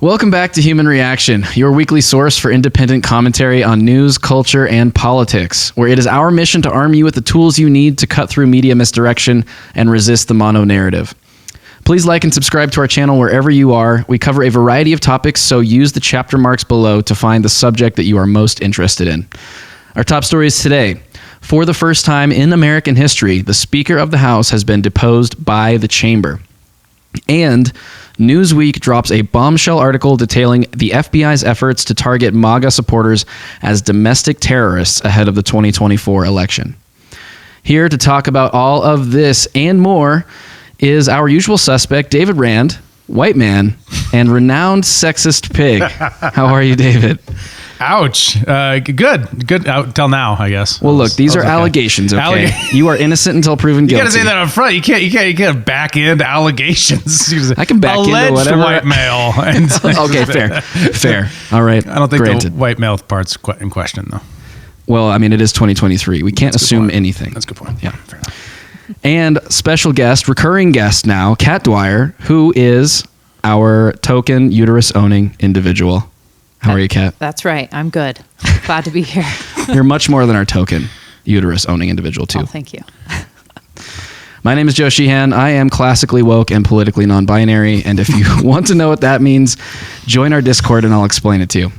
Welcome back to Human Reaction, your weekly source for independent commentary on news, culture, and politics, where it is our mission to arm you with the tools you need to cut through media misdirection and resist the mono-narrative. Please like and subscribe to our channel wherever you are. We cover a variety of topics, so use the chapter marks below to find the subject that you are most interested in. Our top stories today. For the first time in American history, the Speaker of the House has been deposed by the chamber. And Newsweek drops a bombshell article detailing the FBI's efforts to target MAGA supporters as domestic terrorists ahead of the 2024 election. Here to talk about all of this and more is our usual suspect, David Rand, white man, and renowned sexist pig. How are you, David? Ouch. Good out till now, I guess. Well, look, these are allegations, okay? You are innocent until proven guilty. You gotta say that up front. You can't back into allegations. I can back into whatever. White male. And okay, fair. All right. I don't think the white male part's in question, though. Well, I mean, it is 2023. We can't assume anything. That's a good point. Yeah. Fair enough. And special guest, recurring guest now, Kat Dwyer, who is our token uterus-owning individual. How are you, Kat? That's right. I'm good. Glad to be here. You're much more than our token uterus-owning individual, too. Oh, thank you. My name is Joe Sheehan. I am classically woke and politically non-binary, and if you want to know what that means, join our Discord and I'll explain it to you.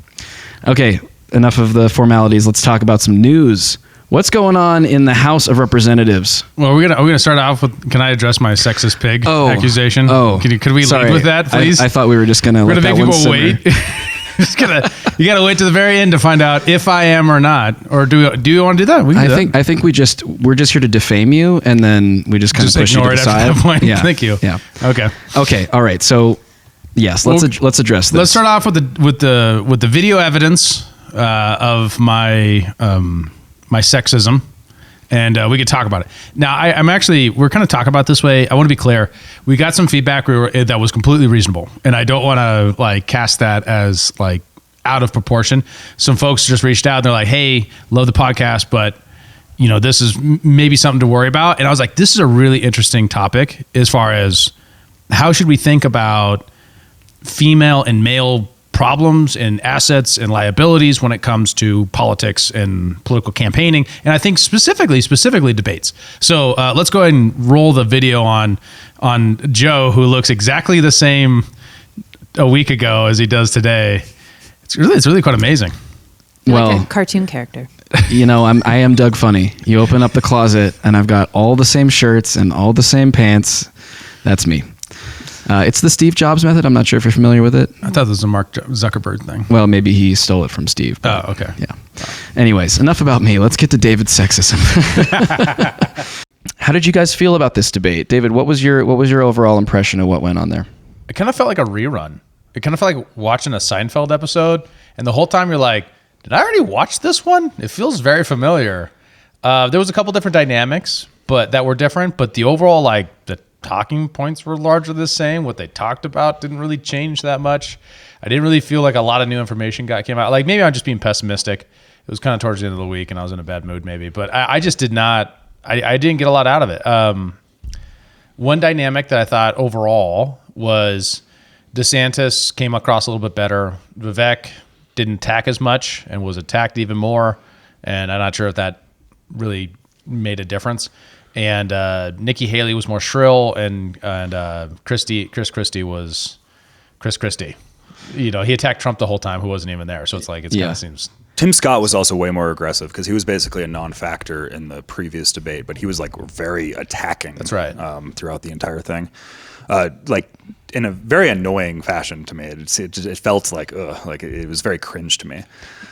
Okay, enough of the formalities. Let's talk about some news. What's going on in the House of Representatives? Well, we're gonna start off with. Can I address my sexist pig accusation? Could we lead with that, please? I thought we were just gonna let that one simmer. Make people wait. You gotta wait to the very end to find out if I am or not. Or do you want to do that? I think we're just here to defame you, and then we just kind of push you to the side. That point. Yeah. Thank you. Yeah. Okay. All right. So yes, let's address this. Let's start off with the video evidence of my my sexism. And we could talk about it. Now, we're kind of talking about it this way. I want to be clear. We got some feedback that was completely reasonable. And I don't want to cast that as out of proportion. Some folks just reached out and they're like, hey, love the podcast, but this is maybe something to worry about. And I was like, this is a really interesting topic as far as how should we think about female and male problems and assets and liabilities when it comes to politics and political campaigning, and I think specifically debates. So let's go ahead and roll the video on Joe, who looks exactly the same a week ago as he does today. It's really quite amazing. Like a cartoon character. I am Doug Funny. You open up the closet and I've got all the same shirts and all the same pants. That's me. It's the Steve Jobs method. I'm not sure if you're familiar with it. I thought this was a Mark Zuckerberg thing. Well, maybe he stole it from Steve. Oh, okay. Yeah. Anyways, enough about me. Let's get to David's sexism. How did you guys feel about this debate? David, what was your overall impression of what went on there? It kind of felt like a rerun. It kind of felt like watching a Seinfeld episode, and the whole time you're like, did I already watch this one? It feels very familiar. There was a couple different dynamics, but that were different, but the overall, the talking points were largely the same. What they talked about didn't really change that much. I didn't really feel like a lot of new information came out. Maybe I'm just being pessimistic. It was kind of towards the end of the week and I was in a bad mood maybe, but I just did not, I didn't get a lot out of it. One dynamic that I thought overall was DeSantis came across a little bit better. Vivek didn't attack as much and was attacked even more. And I'm not sure if that really made a difference. And Nikki Haley was more shrill, and Chris Christie was Chris Christie. He attacked Trump the whole time, who wasn't even there. So it's kind of seems. Tim Scott was also way more aggressive because he was basically a non-factor in the previous debate, but he was very attacking. That's right. Throughout the entire thing, in a very annoying fashion to me. It felt like it was very cringe to me.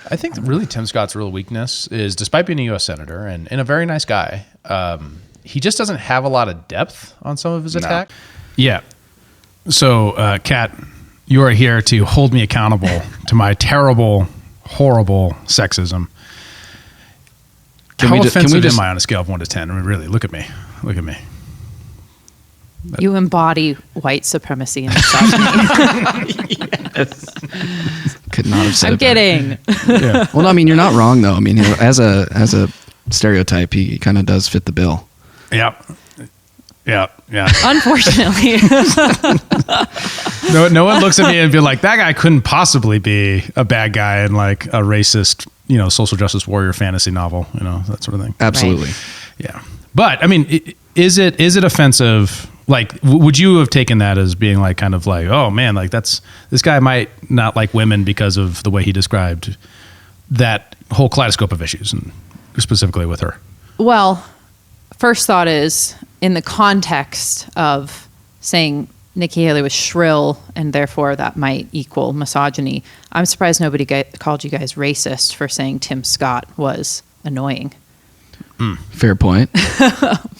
I think really Tim Scott's real weakness is, despite being a U.S. senator and a very nice guy, he just doesn't have a lot of depth on some of his attack. Yeah. So, Kat, you are here to hold me accountable to my terrible, horrible sexism. How offensive am I on a scale of 1 to 10? I mean, really, look at me. You embody white supremacy inside me. Yes. Could not have said I'm kidding. Yeah. Well, I mean, you're not wrong, though. I mean, as a stereotype, he kind of does fit the bill. Yeah. Unfortunately. No one looks at me and be like, that guy couldn't possibly be a bad guy in like a racist, social justice warrior fantasy novel, that sort of thing. Absolutely. Right. Yeah. But I mean, is it offensive? Like, would you have taken that as being like, kind of like, oh man, like this guy might not like women because of the way he described that whole kaleidoscope of issues, and specifically with her? Well, first thought is, in the context of saying Nikki Haley was shrill and therefore that might equal misogyny, I'm surprised nobody called you guys racist for saying Tim Scott was annoying. Fair point.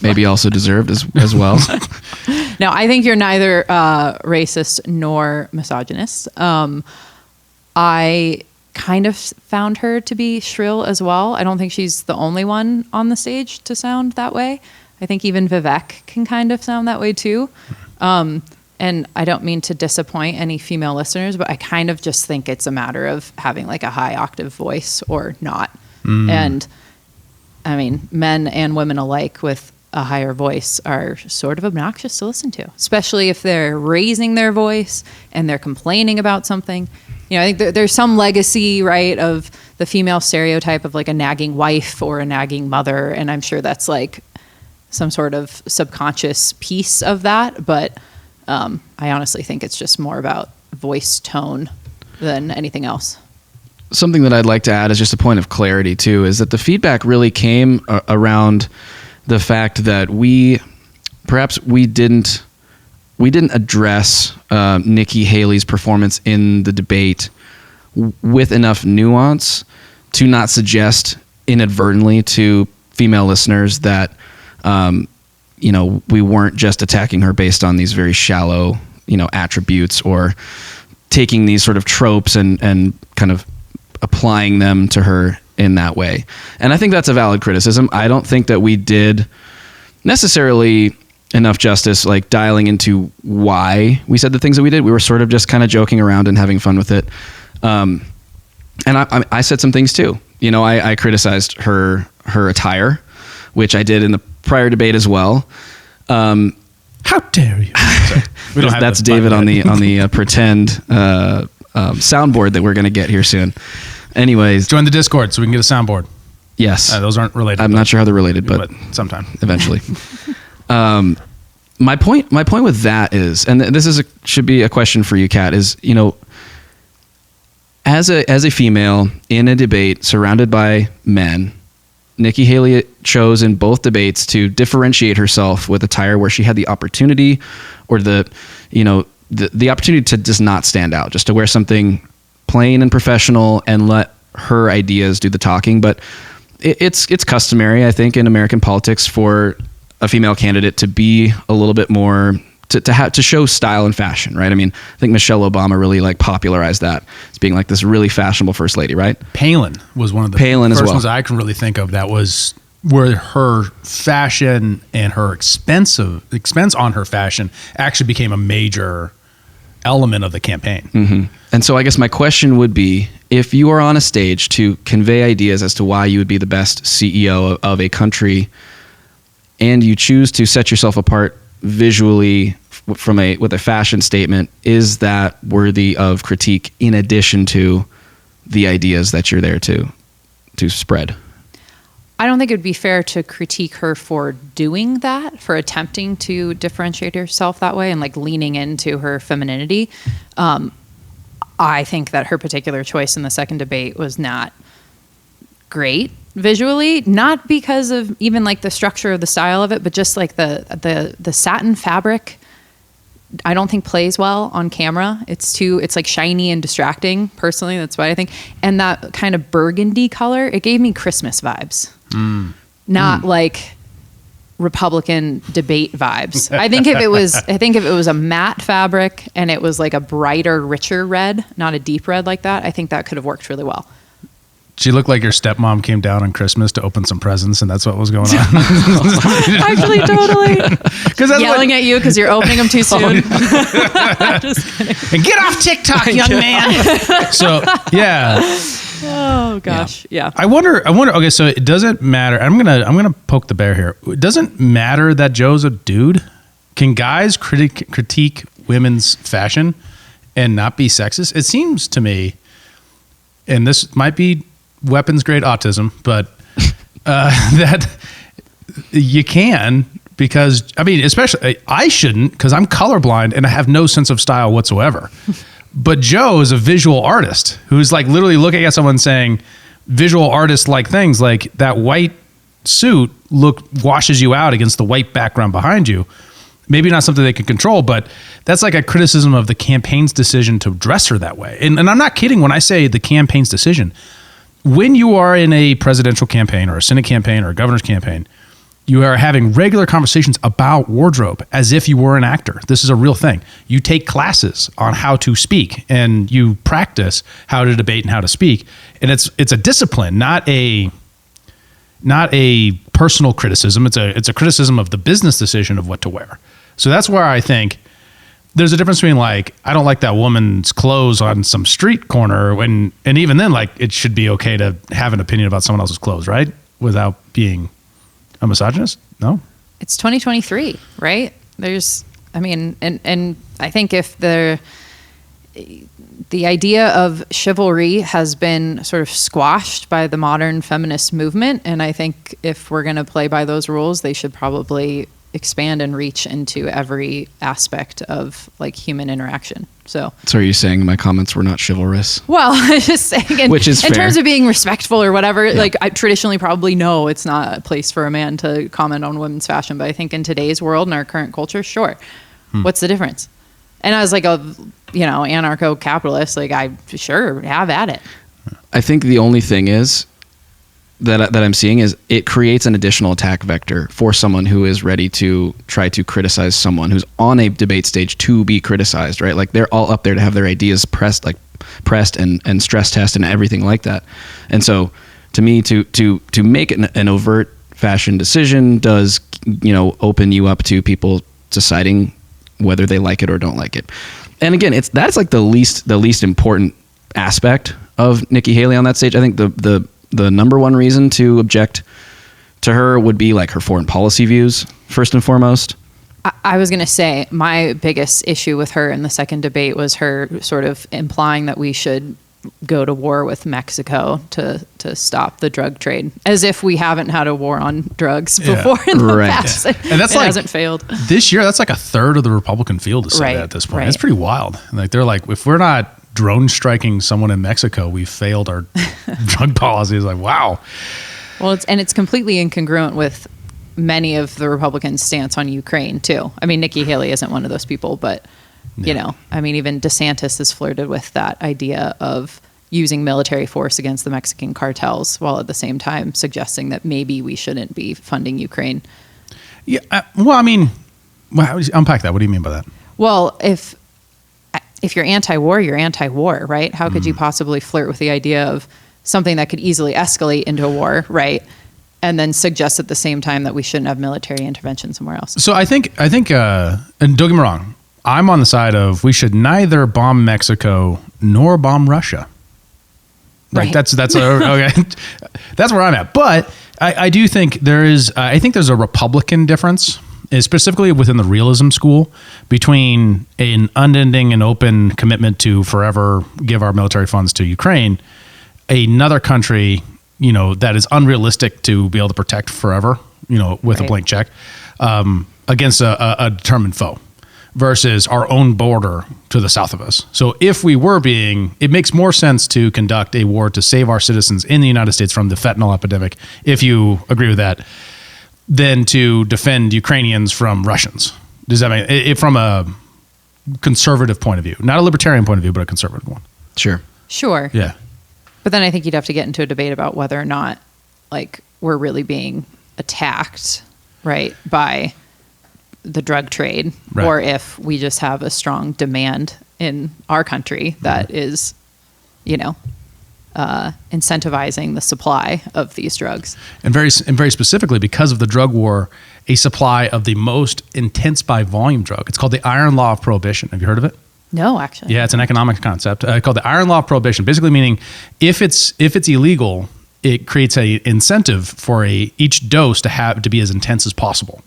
Maybe also deserved as well. No, I think you're neither racist nor misogynist. I kind of found her to be shrill as well. I don't think she's the only one on the stage to sound that way. I think even Vivek can kind of sound that way too. And I don't mean to disappoint any female listeners, but I kind of just think it's a matter of having like a high octave voice or not. And I mean, men and women alike with a higher voice are sort of obnoxious to listen to, especially if they're raising their voice and they're complaining about something. I think there's some legacy, right, of the female stereotype of like a nagging wife or a nagging mother. And I'm sure that's like some sort of subconscious piece of that. But I honestly think it's just more about voice tone than anything else. Something that I'd like to add is just a point of clarity too, is that the feedback really came around the fact that we didn't address Nikki Haley's performance in the debate with enough nuance to not suggest inadvertently to female listeners that we weren't just attacking her based on these very shallow attributes, or taking these sort of tropes and kind of applying them to her in that way. And I think that's a valid criticism. I don't think that we did necessarily enough justice like dialing into why we said the things that we did. We were sort of just kind of joking around and having fun with it. And I said some things too. I criticized her attire, which I did in the prior debate as well. How dare you? That's David on the pretend soundboard that we're going to get here soon. Anyways, join the Discord so we can get a soundboard. Yes. Those aren't related. I'm not sure how they're related, but sometime eventually. My point with that is, and this should be a question for you, Kat, is, as a female in a debate surrounded by men, Nikki Haley chose in both debates to differentiate herself with attire where she had the opportunity, or the opportunity to just not stand out, just to wear something plain and professional and let her ideas do the talking. But it's customary, I think, in American politics for a female candidate to be a little bit more to show style and fashion, right? I mean, I think Michelle Obama really like popularized that as being like this really fashionable first lady, right? Palin was one of the first ones I can really think of that was where her fashion and her expense on her fashion actually became a major element of the campaign. Mm-hmm. And so I guess my question would be, if you are on a stage to convey ideas as to why you would be the best CEO of a country, and you choose to set yourself apart visually with a fashion statement, is that worthy of critique in addition to the ideas that you're there to spread? I don't think it would be fair to critique her for doing that, for attempting to differentiate herself that way and like leaning into her femininity. I think that her particular choice in the second debate was not great visually, not because of even like the structure of the style of it, but just like the satin fabric I don't think plays well on camera. It's like shiny and distracting. Personally, that's what I think. And that kind of burgundy color, it gave me Christmas vibes. Not like Republican debate vibes. I think if it was a matte fabric and it was like a brighter, richer red, not a deep red like that, I think that could have worked really well. She looked like your stepmom came down on Christmas to open some presents, and that's what was going on. Actually, totally. Yelling at you because you're opening them too soon. Just kidding. And get off TikTok, young man. So, yeah. Oh gosh, yeah. I wonder. Okay, so it doesn't matter. I'm gonna poke the bear here. It doesn't matter that Joe's a dude. Can guys critique women's fashion? and not be sexist? It seems to me, and this might be weapons grade autism, but that you can, because I mean, especially I shouldn't, because I'm colorblind and I have no sense of style whatsoever. But Joe is a visual artist who's like literally looking at someone saying visual artist like things like that white suit washes you out against the white background behind you. Maybe not something they can control, but that's like a criticism of the campaign's decision to dress her that way. And I'm not kidding when I say the campaign's decision. When you are in a presidential campaign or a Senate campaign or a governor's campaign, you are having regular conversations about wardrobe as if you were an actor. This is a real thing. You take classes on how to speak and you practice how to debate and how to speak. And it's a discipline, not a personal criticism. It's a criticism of the business decision of what to wear. So that's where I think there's a difference between like, I don't like that woman's clothes on some street corner and even then, like, it should be okay to have an opinion about someone else's clothes, right? Without being a misogynist? No? It's 2023, right? And I think if the idea of chivalry has been sort of squashed by the modern feminist movement, and I think if we're going to play by those rules, they should probably expand and reach into every aspect of like human interaction. So are you saying my comments were not chivalrous? Well, I'm just saying, Which is in fair. terms of being respectful or whatever, like I traditionally probably know it's not a place for a man to comment on women's fashion, but I think in today's world and our current culture, sure. What's the difference? And as like a, anarcho-capitalist, like I sure have at it. I think the only thing is that I'm seeing is it creates an additional attack vector for someone who is ready to try to criticize someone who's on a debate stage to be criticized, right? Like they're all up there to have their ideas pressed and stress test and everything like that. And so to me, to make an overt fashion decision does, open you up to people deciding whether they like it or don't like it. And again, that's like the least important aspect of Nikki Haley on that stage. I think the number one reason to object to her would be like her foreign policy views, first and foremost. I was going to say my biggest issue with her in the second debate was her sort of implying that we should go to war with Mexico to stop the drug trade, as if we haven't had a war on drugs before in the past. Yeah. And that's it like, hasn't failed. This year, that's like a third of the Republican field to say that at this point. Right. It's pretty wild. Like they're like, if we're not drone striking someone in Mexico, we failed our drug policy. It's like, wow. Well, it's completely incongruent with many of the Republicans' stance on Ukraine too. I mean, Nikki Haley isn't one of those people, but even DeSantis has flirted with that idea of using military force against the Mexican cartels, while at the same time suggesting that maybe we shouldn't be funding Ukraine. Yeah. Unpack that. What do you mean by that? Well, if you're anti-war, you're anti-war, right? How could you possibly flirt with the idea of something that could easily escalate into a war, right? And then suggest at the same time that we shouldn't have military intervention somewhere else. So I think, and don't get me wrong, I'm on the side of we should neither bomb Mexico nor bomb Russia. Like right. That's okay. That's where I'm at. But I do think there's a Republican difference, specifically within the realism school, between an unending and open commitment to forever give our military funds to Ukraine, another country, that is unrealistic to be able to protect forever, with a blank check, against a determined foe, versus our own border to the south of us. So if we were it makes more sense to conduct a war to save our citizens in the United States from the fentanyl epidemic, if you agree with that, than to defend Ukrainians from Russians. Does that make it from a conservative point of view? Not a libertarian point of view, but a conservative one. Sure. Yeah. But then I think you'd have to get into a debate about whether or not, like, we're really being attacked, right, by the drug trade, right, or if we just have a strong demand in our country that is, incentivizing the supply of these drugs. And very specifically, because of the drug war, a supply of the most intense by volume drug. It's called the iron law of prohibition. Have you heard of it? No, actually. Yeah, it's an economic concept called the iron law of prohibition. Basically meaning if it's illegal, it creates a incentive for each dose to be as intense as possible.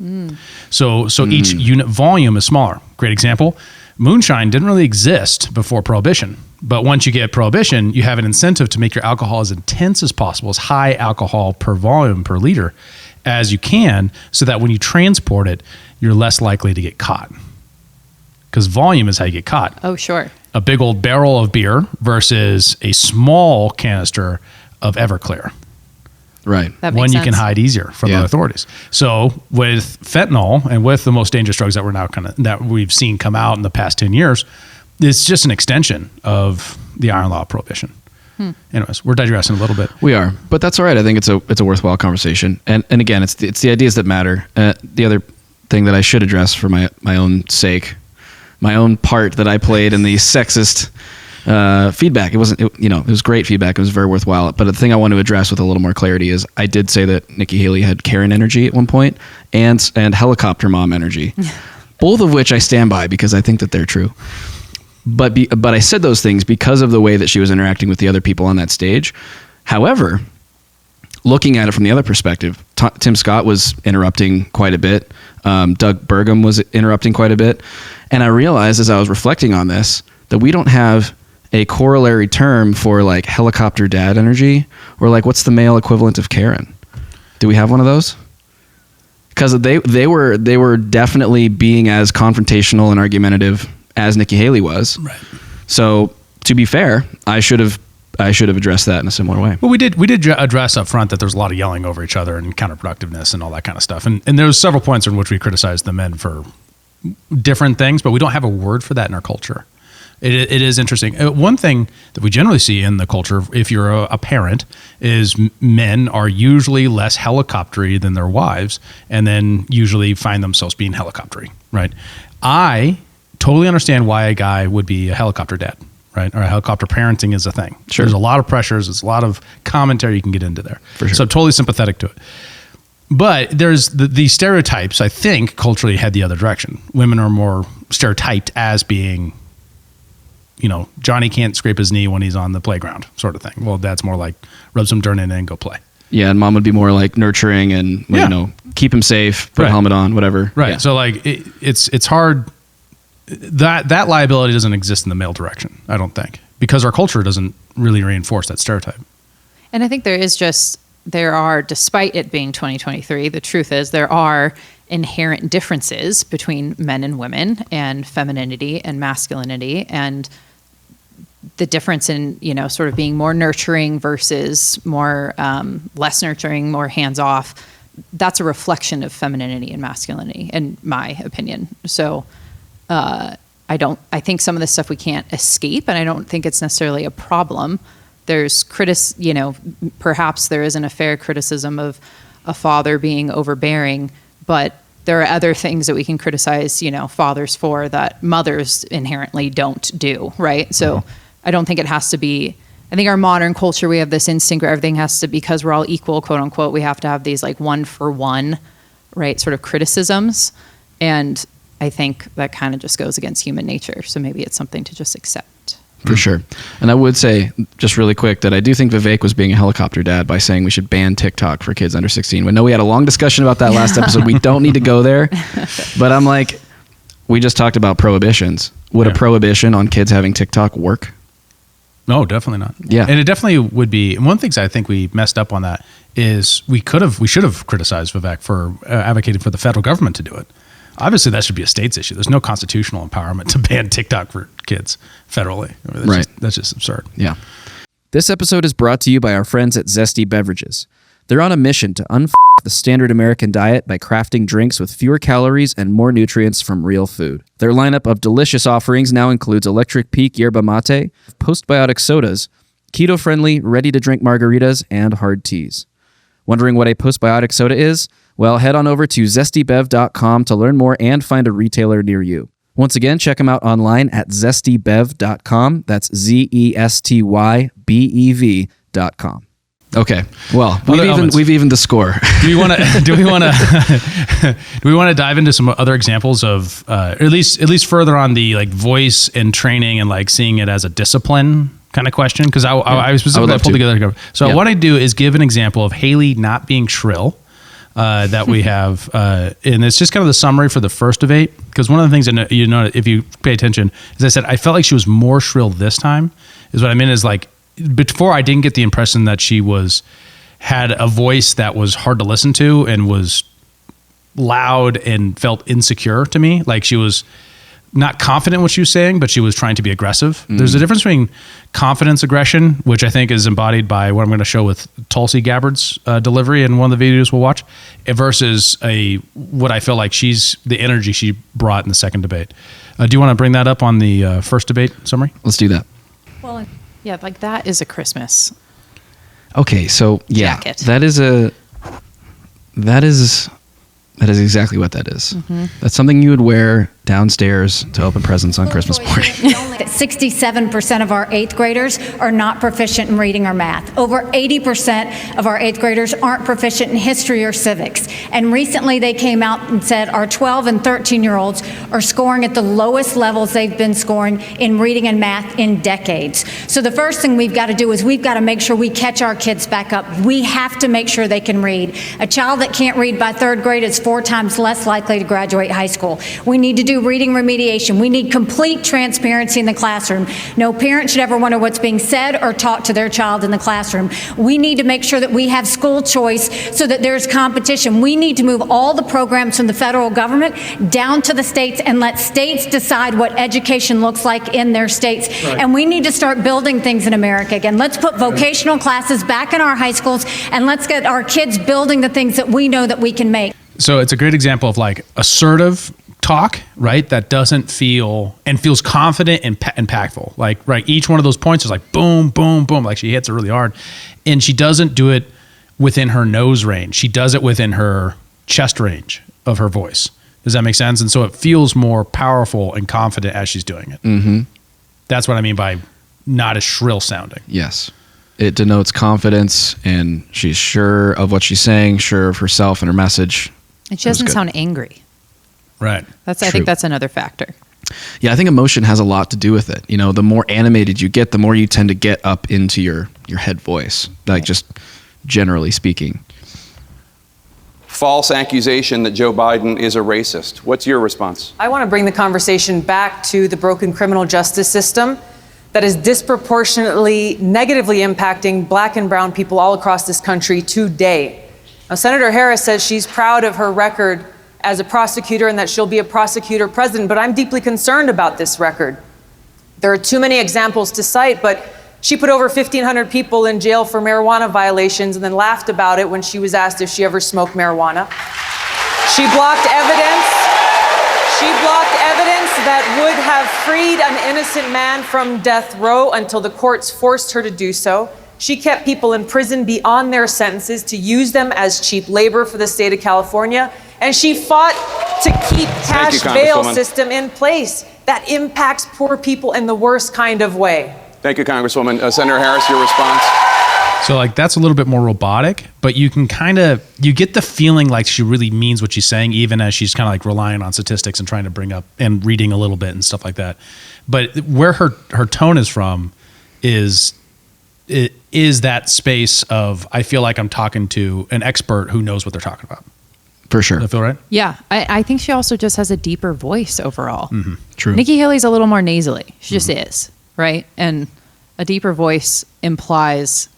So each unit volume is smaller. Great example. Moonshine didn't really exist before Prohibition. But once you get Prohibition, you have an incentive to make your alcohol as intense as possible, as high alcohol per volume per liter as you can, so that when you transport it, you're less likely to get caught. Because volume is how you get caught. Oh, sure. A big old barrel of beer versus a small canister of Everclear. Right. That makes One you sense. can hide easier from the authorities. So with fentanyl and with the most dangerous drugs that we're now that we've seen come out in the past 10 years, it's just an extension of the iron law of prohibition. Anyways, we're digressing a little bit. We are, but that's all right. I think it's a worthwhile conversation. And again, it's the ideas that matter. The other thing that I should address for my own sake, my own part that I played in the sexist feedback. It was great feedback. It was very worthwhile. But the thing I want to address with a little more clarity is I did say that Nikki Haley had Karen energy at one point and helicopter mom energy, both of which I stand by because I think that they're true. But I said those things because of the way that she was interacting with the other people on that stage. However, looking at it from the other perspective, Tim Scott was interrupting quite a bit. Doug Burgum was interrupting quite a bit. And I realized as I was reflecting on this that we don't have a corollary term for like helicopter dad energy, or like what's the male equivalent of Karen? Do we have one of those? Because they were definitely being as confrontational and argumentative as Nikki Haley was. Right. So to be fair, I should have addressed that in a similar way. Well, we did address up front that there's a lot of yelling over each other and counterproductiveness and all that kind of stuff. And there was several points in which we criticized the men for different things, but we don't have a word for that in our culture. It is interesting. One thing that we generally see in the culture, if you're a parent, is men are usually less helicoptery than their wives, and then usually find themselves being helicoptery, right? I totally understand why a guy would be a helicopter dad, right? Or a helicopter parenting is a thing. Sure. There's a lot of pressures. There's a lot of commentary you can get into there. For sure. So I'm totally sympathetic to it. But there's the stereotypes, I think, culturally head the other direction. Women are more stereotyped as being, Johnny can't scrape his knee when he's on the playground sort of thing. Well, that's more like rub some dirt in it and go play. Yeah, and mom would be more like nurturing and, keep him safe, put a helmet on, whatever. Right. Yeah. So like it's hard. That liability doesn't exist in the male direction, I don't think, because our culture doesn't really reinforce that stereotype. And I think there are, despite it being 2023, the truth is there are inherent differences between men and women and femininity and masculinity, and the difference in, sort of being more nurturing versus more less nurturing, more hands-off. That's a reflection of femininity and masculinity, in my opinion. So I think some of this stuff we can't escape, and I don't think it's necessarily a problem. There's perhaps there isn't a fair criticism of a father being overbearing, but there are other things that we can criticize, fathers for that mothers inherently don't do, right? So I don't think it has to be, I think our modern culture, we have this instinct where everything has to, because we're all equal, quote unquote, we have to have these like one for one, right, sort of criticisms. And I think that kind of just goes against human nature. So maybe it's something to just accept. For sure. And I would say, just really quick, that I do think Vivek was being a helicopter dad by saying we should ban TikTok for kids under 16. We know we had a long discussion about that last episode. We don't need to go there. But I'm like, we just talked about prohibitions. Would a prohibition on kids having TikTok work? No, definitely not. Yeah. And it definitely would be. And one of the things I think we messed up on that is we should have criticized Vivek for advocating for the federal government to do it. Obviously, that should be a state's issue. There's no constitutional empowerment to ban TikTok for kids federally. That's just absurd. Yeah. This episode is brought to you by our friends at Zesty Beverages. They're on a mission to unf*** the standard American diet by crafting drinks with fewer calories and more nutrients from real food. Their lineup of delicious offerings now includes Electric Peak Yerba Mate, postbiotic sodas, keto-friendly, ready-to-drink margaritas, and hard teas. Wondering what a postbiotic soda is? Well, head on over to zestybev.com to learn more and find a retailer near you. Once again, check them out online at zestybev.com. That's zestybev.com. Okay. Well, we've evened the score. Do we want to dive into some other examples of at least further on the like voice and training and like seeing it as a discipline kind of question? Because I specifically pulled together. So what I do is give an example of Haley not being shrill. that we have. And it's just kind of the summary for the first debate. Because one of the things that you know, if you pay attention, as I said, I felt like she was more shrill this time. Is what I mean is like before I didn't get the impression that she had a voice that was hard to listen to and was loud and felt insecure to me. Like she was not confident in what she was saying, but she was trying to be aggressive. There's a difference between confidence aggression, which I think is embodied by what I'm going to show with Tulsi Gabbard's delivery in one of the videos we'll watch, versus what I feel like the energy she brought in the second debate. Do you want to bring that up on the first debate summary? Let's do that. Well, yeah, like that is a Christmas Okay, so yeah, jacket. that is exactly what that is. That's something you would wear downstairs to open presents on Christmas morning. 67% of our 8th graders are not proficient in reading or math. Over 80% of our 8th graders aren't proficient in history or civics. And recently they came out and said our 12 and 13-year-olds are scoring at the lowest levels they've been scoring in reading and math in decades. So the first thing we've got to do is we've got to make sure we catch our kids back up. We have to make sure they can read. A child that can't read by 3rd grade is 4 times less likely to graduate high school. We need to do reading remediation. We need complete transparency in the classroom. No parent should ever wonder what's being said or taught to their child in the classroom. We need to make sure that we have school choice so that there's competition. We need to move all the programs from the federal government down to the states and let states decide what education looks like in their states. Right. And we need to start building things in America again. Let's put vocational classes back in our high schools, and let's get our kids building the things that we know that we can make. So it's a great example of like assertive talk, right? That doesn't feels confident and impactful. Like, right, each one of those points is like boom, boom, boom. Like she hits it really hard. And she doesn't do it within her nose range. She does it within her chest range of her voice. Does that make sense? And so it feels more powerful and confident as she's doing it. Mm-hmm. That's what I mean by not as shrill sounding. Yes. It denotes confidence, and she's sure of what she's saying, sure of herself and her message. And she doesn't sound angry. Right. I think that's another factor. Yeah, I think emotion has a lot to do with it. You know, the more animated you get, the more you tend to get up into your head voice, like just generally speaking. False accusation that Joe Biden is a racist. What's your response? I want to bring the conversation back to the broken criminal justice system that is disproportionately negatively impacting Black and brown people all across this country today. Now, Senator Harris says she's proud of her record as a prosecutor and that she'll be a prosecutor president, but I'm deeply concerned about this record. There are too many examples to cite, but she put over 1,500 people in jail for marijuana violations and then laughed about it when she was asked if she ever smoked marijuana. She blocked evidence. That would have freed an innocent man from death row until the courts forced her to do so. She kept people in prison beyond their sentences to use them as cheap labor for the state of California. And she fought to keep cash bail system in place that impacts poor people in the worst kind of way. Thank you, Congresswoman. Senator Harris, your response? So like that's a little bit more robotic, but you can you get the feeling like she really means what she's saying, even as she's kind of like relying on statistics and trying to bring up and reading a little bit and stuff like that. But where her tone is from is that space of, I feel like I'm talking to an expert who knows what they're talking about. For sure. Does that feel right? Yeah. I think she also just has a deeper voice overall. Mm-hmm. True. Nikki Haley's a little more nasally. She just is, right? And a deeper voice implies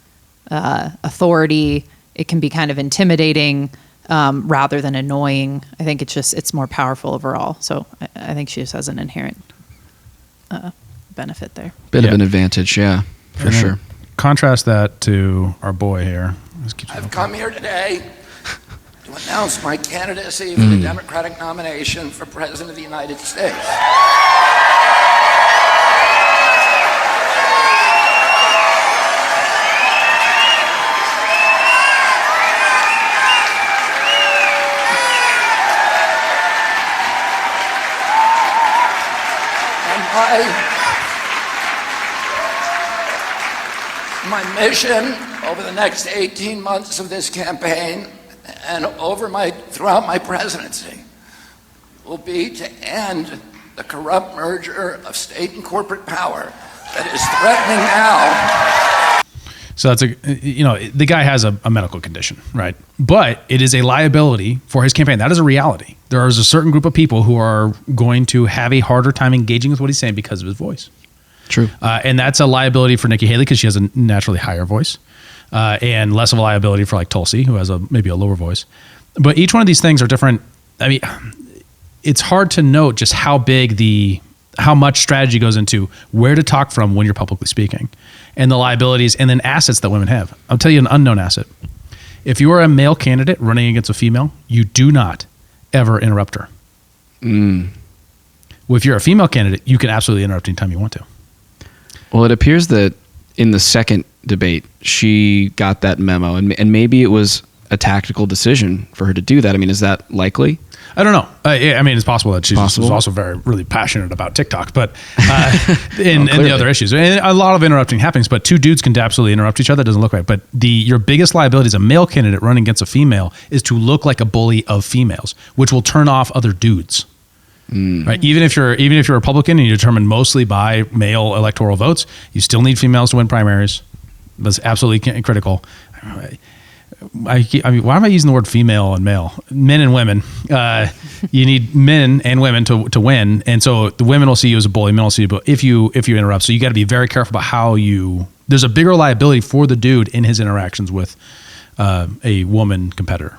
authority. It can be kind of intimidating rather than annoying. I think it's more powerful overall. So I think she just has an inherent benefit there. Bit of an advantage, yeah, for sure. Contrast that to our boy here. I've come here today to announce my candidacy for the Democratic nomination for President of the United States. My mission over the next 18 months of this campaign and throughout my presidency will be to end the corrupt merger of state and corporate power that is threatening now. So that's the guy has a medical condition, right? But it is a liability for his campaign. That is a reality. There is a certain group of people who are going to have a harder time engaging with what he's saying because of his voice. True. And that's a liability for Nikki Haley because she has a naturally higher voice, and less of a liability for like Tulsi, who has maybe a lower voice. But each one of these things are different. I mean, it's hard to note just how much strategy goes into where to talk from when you're publicly speaking, and the liabilities and then assets that women have. I'll tell you an unknown asset. If you are a male candidate running against a female, you do not ever interrupt her. Well, if you're a female candidate, you can absolutely interrupt anytime you want to. Well, it appears that in the second debate, she got that memo, and maybe it was a tactical decision for her to do that. I mean, is that likely? I don't know. I mean, it's possible that she was also really passionate about TikTok, but and the other issues. And a lot of interrupting happens, but two dudes can absolutely interrupt each other. It doesn't look right. But your biggest liability as a male candidate running against a female is to look like a bully of females, which will turn off other dudes. Right? Even if you're a Republican and you're determined mostly by male electoral votes, you still need females to win primaries. That's absolutely critical. I mean, why am I using the word female and male? Men and women. You need men and women to win, and so the women will see you as a bully. Men will see you if you interrupt. So you got to be very careful about how you. There's a bigger liability for the dude in his interactions with a woman competitor.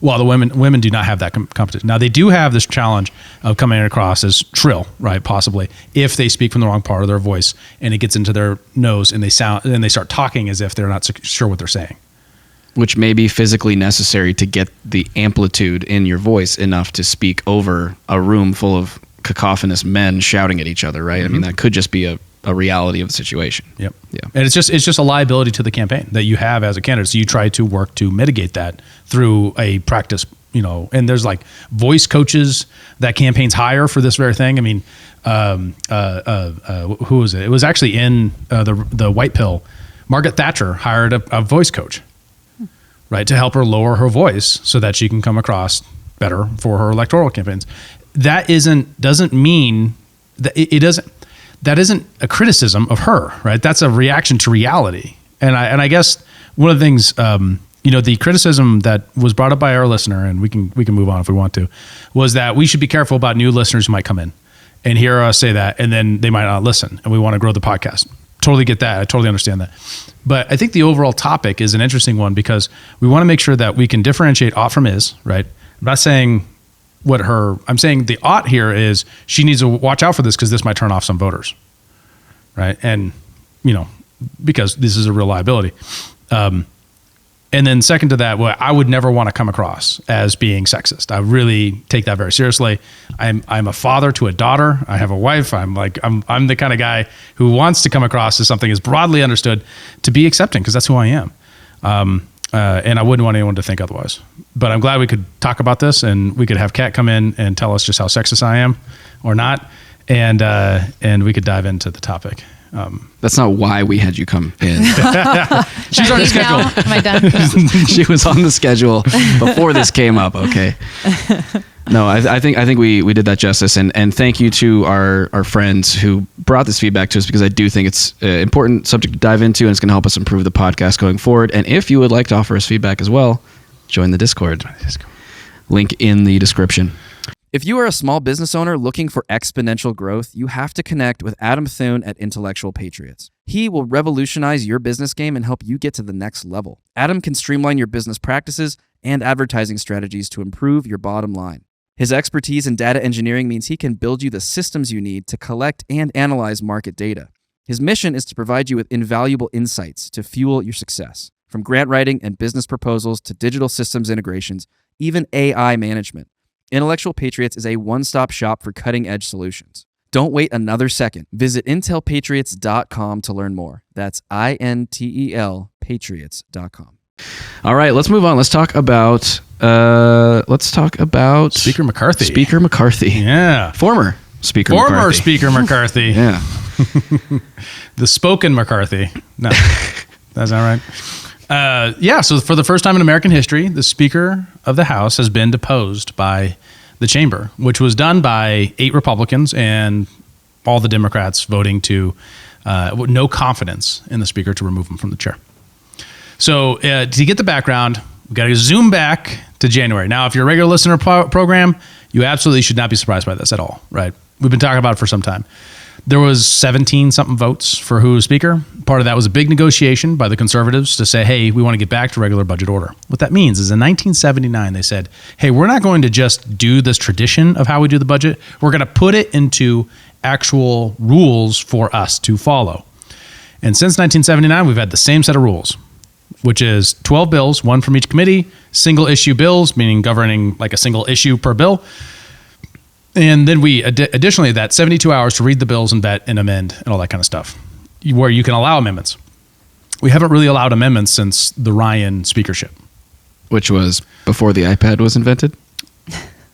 Well, the women do not have that competition. Now they do have this challenge of coming across as shrill, right? Possibly if they speak from the wrong part of their voice and it gets into their nose and they start talking as if they're not sure what they're saying. Which may be physically necessary to get the amplitude in your voice enough to speak over a room full of cacophonous men shouting at each other, right? I mean, that could just be a reality of the situation. Yep. Yeah. And it's just a liability to the campaign that you have as a candidate. So you try to work to mitigate that through a practice, and there's like voice coaches that campaigns hire for this very thing. I mean, who was it? It was actually in the White Pill. Margaret Thatcher hired a voice coach. Right, to help her lower her voice so that she can come across better for her electoral campaigns. That doesn't mean that it doesn't. That isn't a criticism of her, right? That's a reaction to reality. And I guess one of the things, the criticism that was brought up by our listener, and we can move on if we want to, was that we should be careful about new listeners who might come in and hear us say that, and then they might not listen, and we want to grow the podcast. Totally get that. I totally understand that. But I think the overall topic is an interesting one because we want to make sure that we can differentiate ought from is, right? I'm not saying I'm saying the ought here is she needs to watch out for this because this might turn off some voters, right? And, because this is a real liability. And then second to that, I would never want to come across as being sexist. I really take that very seriously. I'm a father to a daughter. I have a wife. I'm the kind of guy who wants to come across as something is broadly understood to be accepting because that's who I am. And I wouldn't want anyone to think otherwise. But I'm glad we could talk about this and we could have Kat come in and tell us just how sexist I am or not. And we could dive into the topic. That's not why we had you come in. She's on the schedule. Am I done? She was on the schedule before this came up. Okay. No, I think we did that justice, and thank you to our friends who brought this feedback to us because I do think it's an important subject to dive into, and it's going to help us improve the podcast going forward. And if you would like to offer us feedback as well, join the Discord. Link in the description. If you are a small business owner looking for exponential growth, you have to connect with Adam Thune at Intellectual Patriots. He will revolutionize your business game and help you get to the next level. Adam can streamline your business practices and advertising strategies to improve your bottom line. His expertise in data engineering means he can build you the systems you need to collect and analyze market data. His mission is to provide you with invaluable insights to fuel your success. From grant writing and business proposals to digital systems integrations, even AI management. Intellectual Patriots is a one-stop shop for cutting-edge solutions. Don't wait another second. Visit intelpatriots.com to learn more. That's INTEL Patriots.com. All right, let's move on. Let's talk about Speaker McCarthy. Speaker McCarthy. Yeah. Former Speaker McCarthy. Speaker McCarthy. Yeah. The spoken McCarthy. No, that's not right. So for the first time in American history, the Speaker of the House has been deposed by the chamber, which was done by 8 Republicans and all the Democrats voting to no confidence in the Speaker to remove him from the chair. So to get the background, we got to zoom back to January. Now, if you're a regular listener program, you absolutely should not be surprised by this at all, right? We've been talking about it for some time. There was 17 something votes for who was speaker. Part of that was a big negotiation by the conservatives to say, hey, we want to get back to regular budget order. What that means is in 1979, they said, hey, we're not going to just do this tradition of how we do the budget. We're going to put it into actual rules for us to follow. And since 1979, we've had the same set of rules, which is 12 bills, one from each committee, single issue bills, meaning governing like a single issue per bill. And then we additionally that 72 hours to read the bills and vet and amend and all that kind of stuff, where you can allow amendments. We haven't really allowed amendments since the Ryan speakership. Which was before the iPad was invented?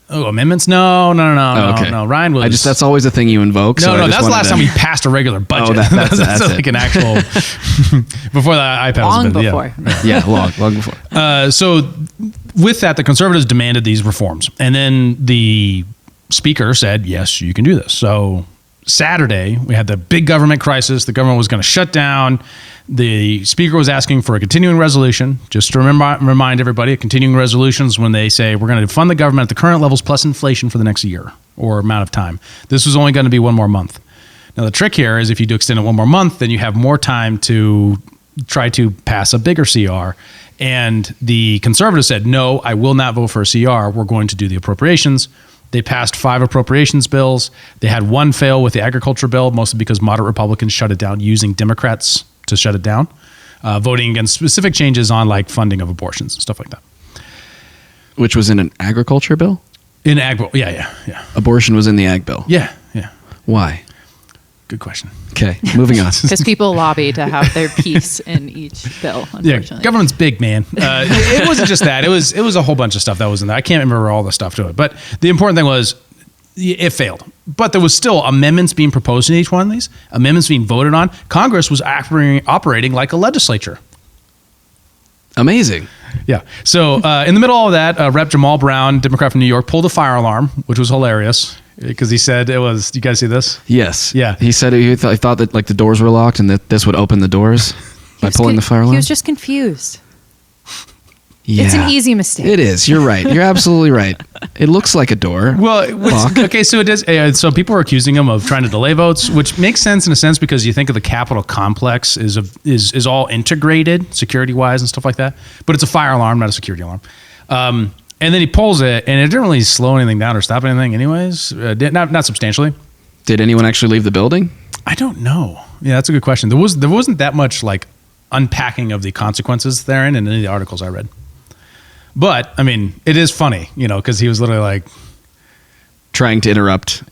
Oh, amendments? No. Ryan was... that's always a thing you invoke. No, that's the last time we passed a regular budget. Oh, that's like an actual... before the iPad was invented. Before. Yeah, long before. So with that, the conservatives demanded these reforms. And then the speaker said, yes, you can do this. So Saturday, we had the big government crisis. The government was going to shut down. The speaker was asking for a continuing resolution. Just to remind everybody, a continuing resolution is when they say we're going to fund the government at the current levels plus inflation for the next year or amount of time. This was only going to be one more month. Now, the trick here is if you do extend it one more month, then you have more time to try to pass a bigger CR. And the conservatives said, no, I will not vote for a CR. We're going to do the appropriations. They passed 5 appropriations bills. They had one fail with the agriculture bill, mostly because moderate Republicans shut it down using Democrats to shut it down, voting against specific changes on like funding of abortions and stuff like that. Which was in an agriculture bill? In ag bill, yeah. Abortion was in the ag bill? Yeah. Why? Good question. Okay, moving on. Because people lobby to have their piece in each bill, unfortunately. Yeah, government's big, man. It wasn't just that. It was a whole bunch of stuff that was in there. I can't remember all the stuff to it. But the important thing was it failed. But there was still amendments being proposed in each one of these, amendments being voted on. Congress was operating like a legislature. Amazing. Yeah. So in the middle of that, Rep. Jamal Brown, Democrat from New York, pulled a fire alarm, which was hilarious. Because he said it was. Do you guys see this? Yes. Yeah. He said he thought that like the doors were locked and that this would open the doors by pulling the fire alarm. He was just confused. Yeah. It's an easy mistake. It is. You're right. You're absolutely right. It looks like a door. Well, okay. So it is. So people are accusing him of trying to delay votes, which makes sense in a sense because you think of the Capitol complex is all integrated security wise and stuff like that. But it's a fire alarm, not a security alarm. And then he pulls it, and it didn't really slow anything down or stop anything anyways, not substantially. Did anyone actually leave the building? I don't know. Yeah, that's a good question. There wasn't that much like unpacking of the consequences therein in any of the articles I read. But, I mean, it is funny, because he was literally like... Trying to interrupt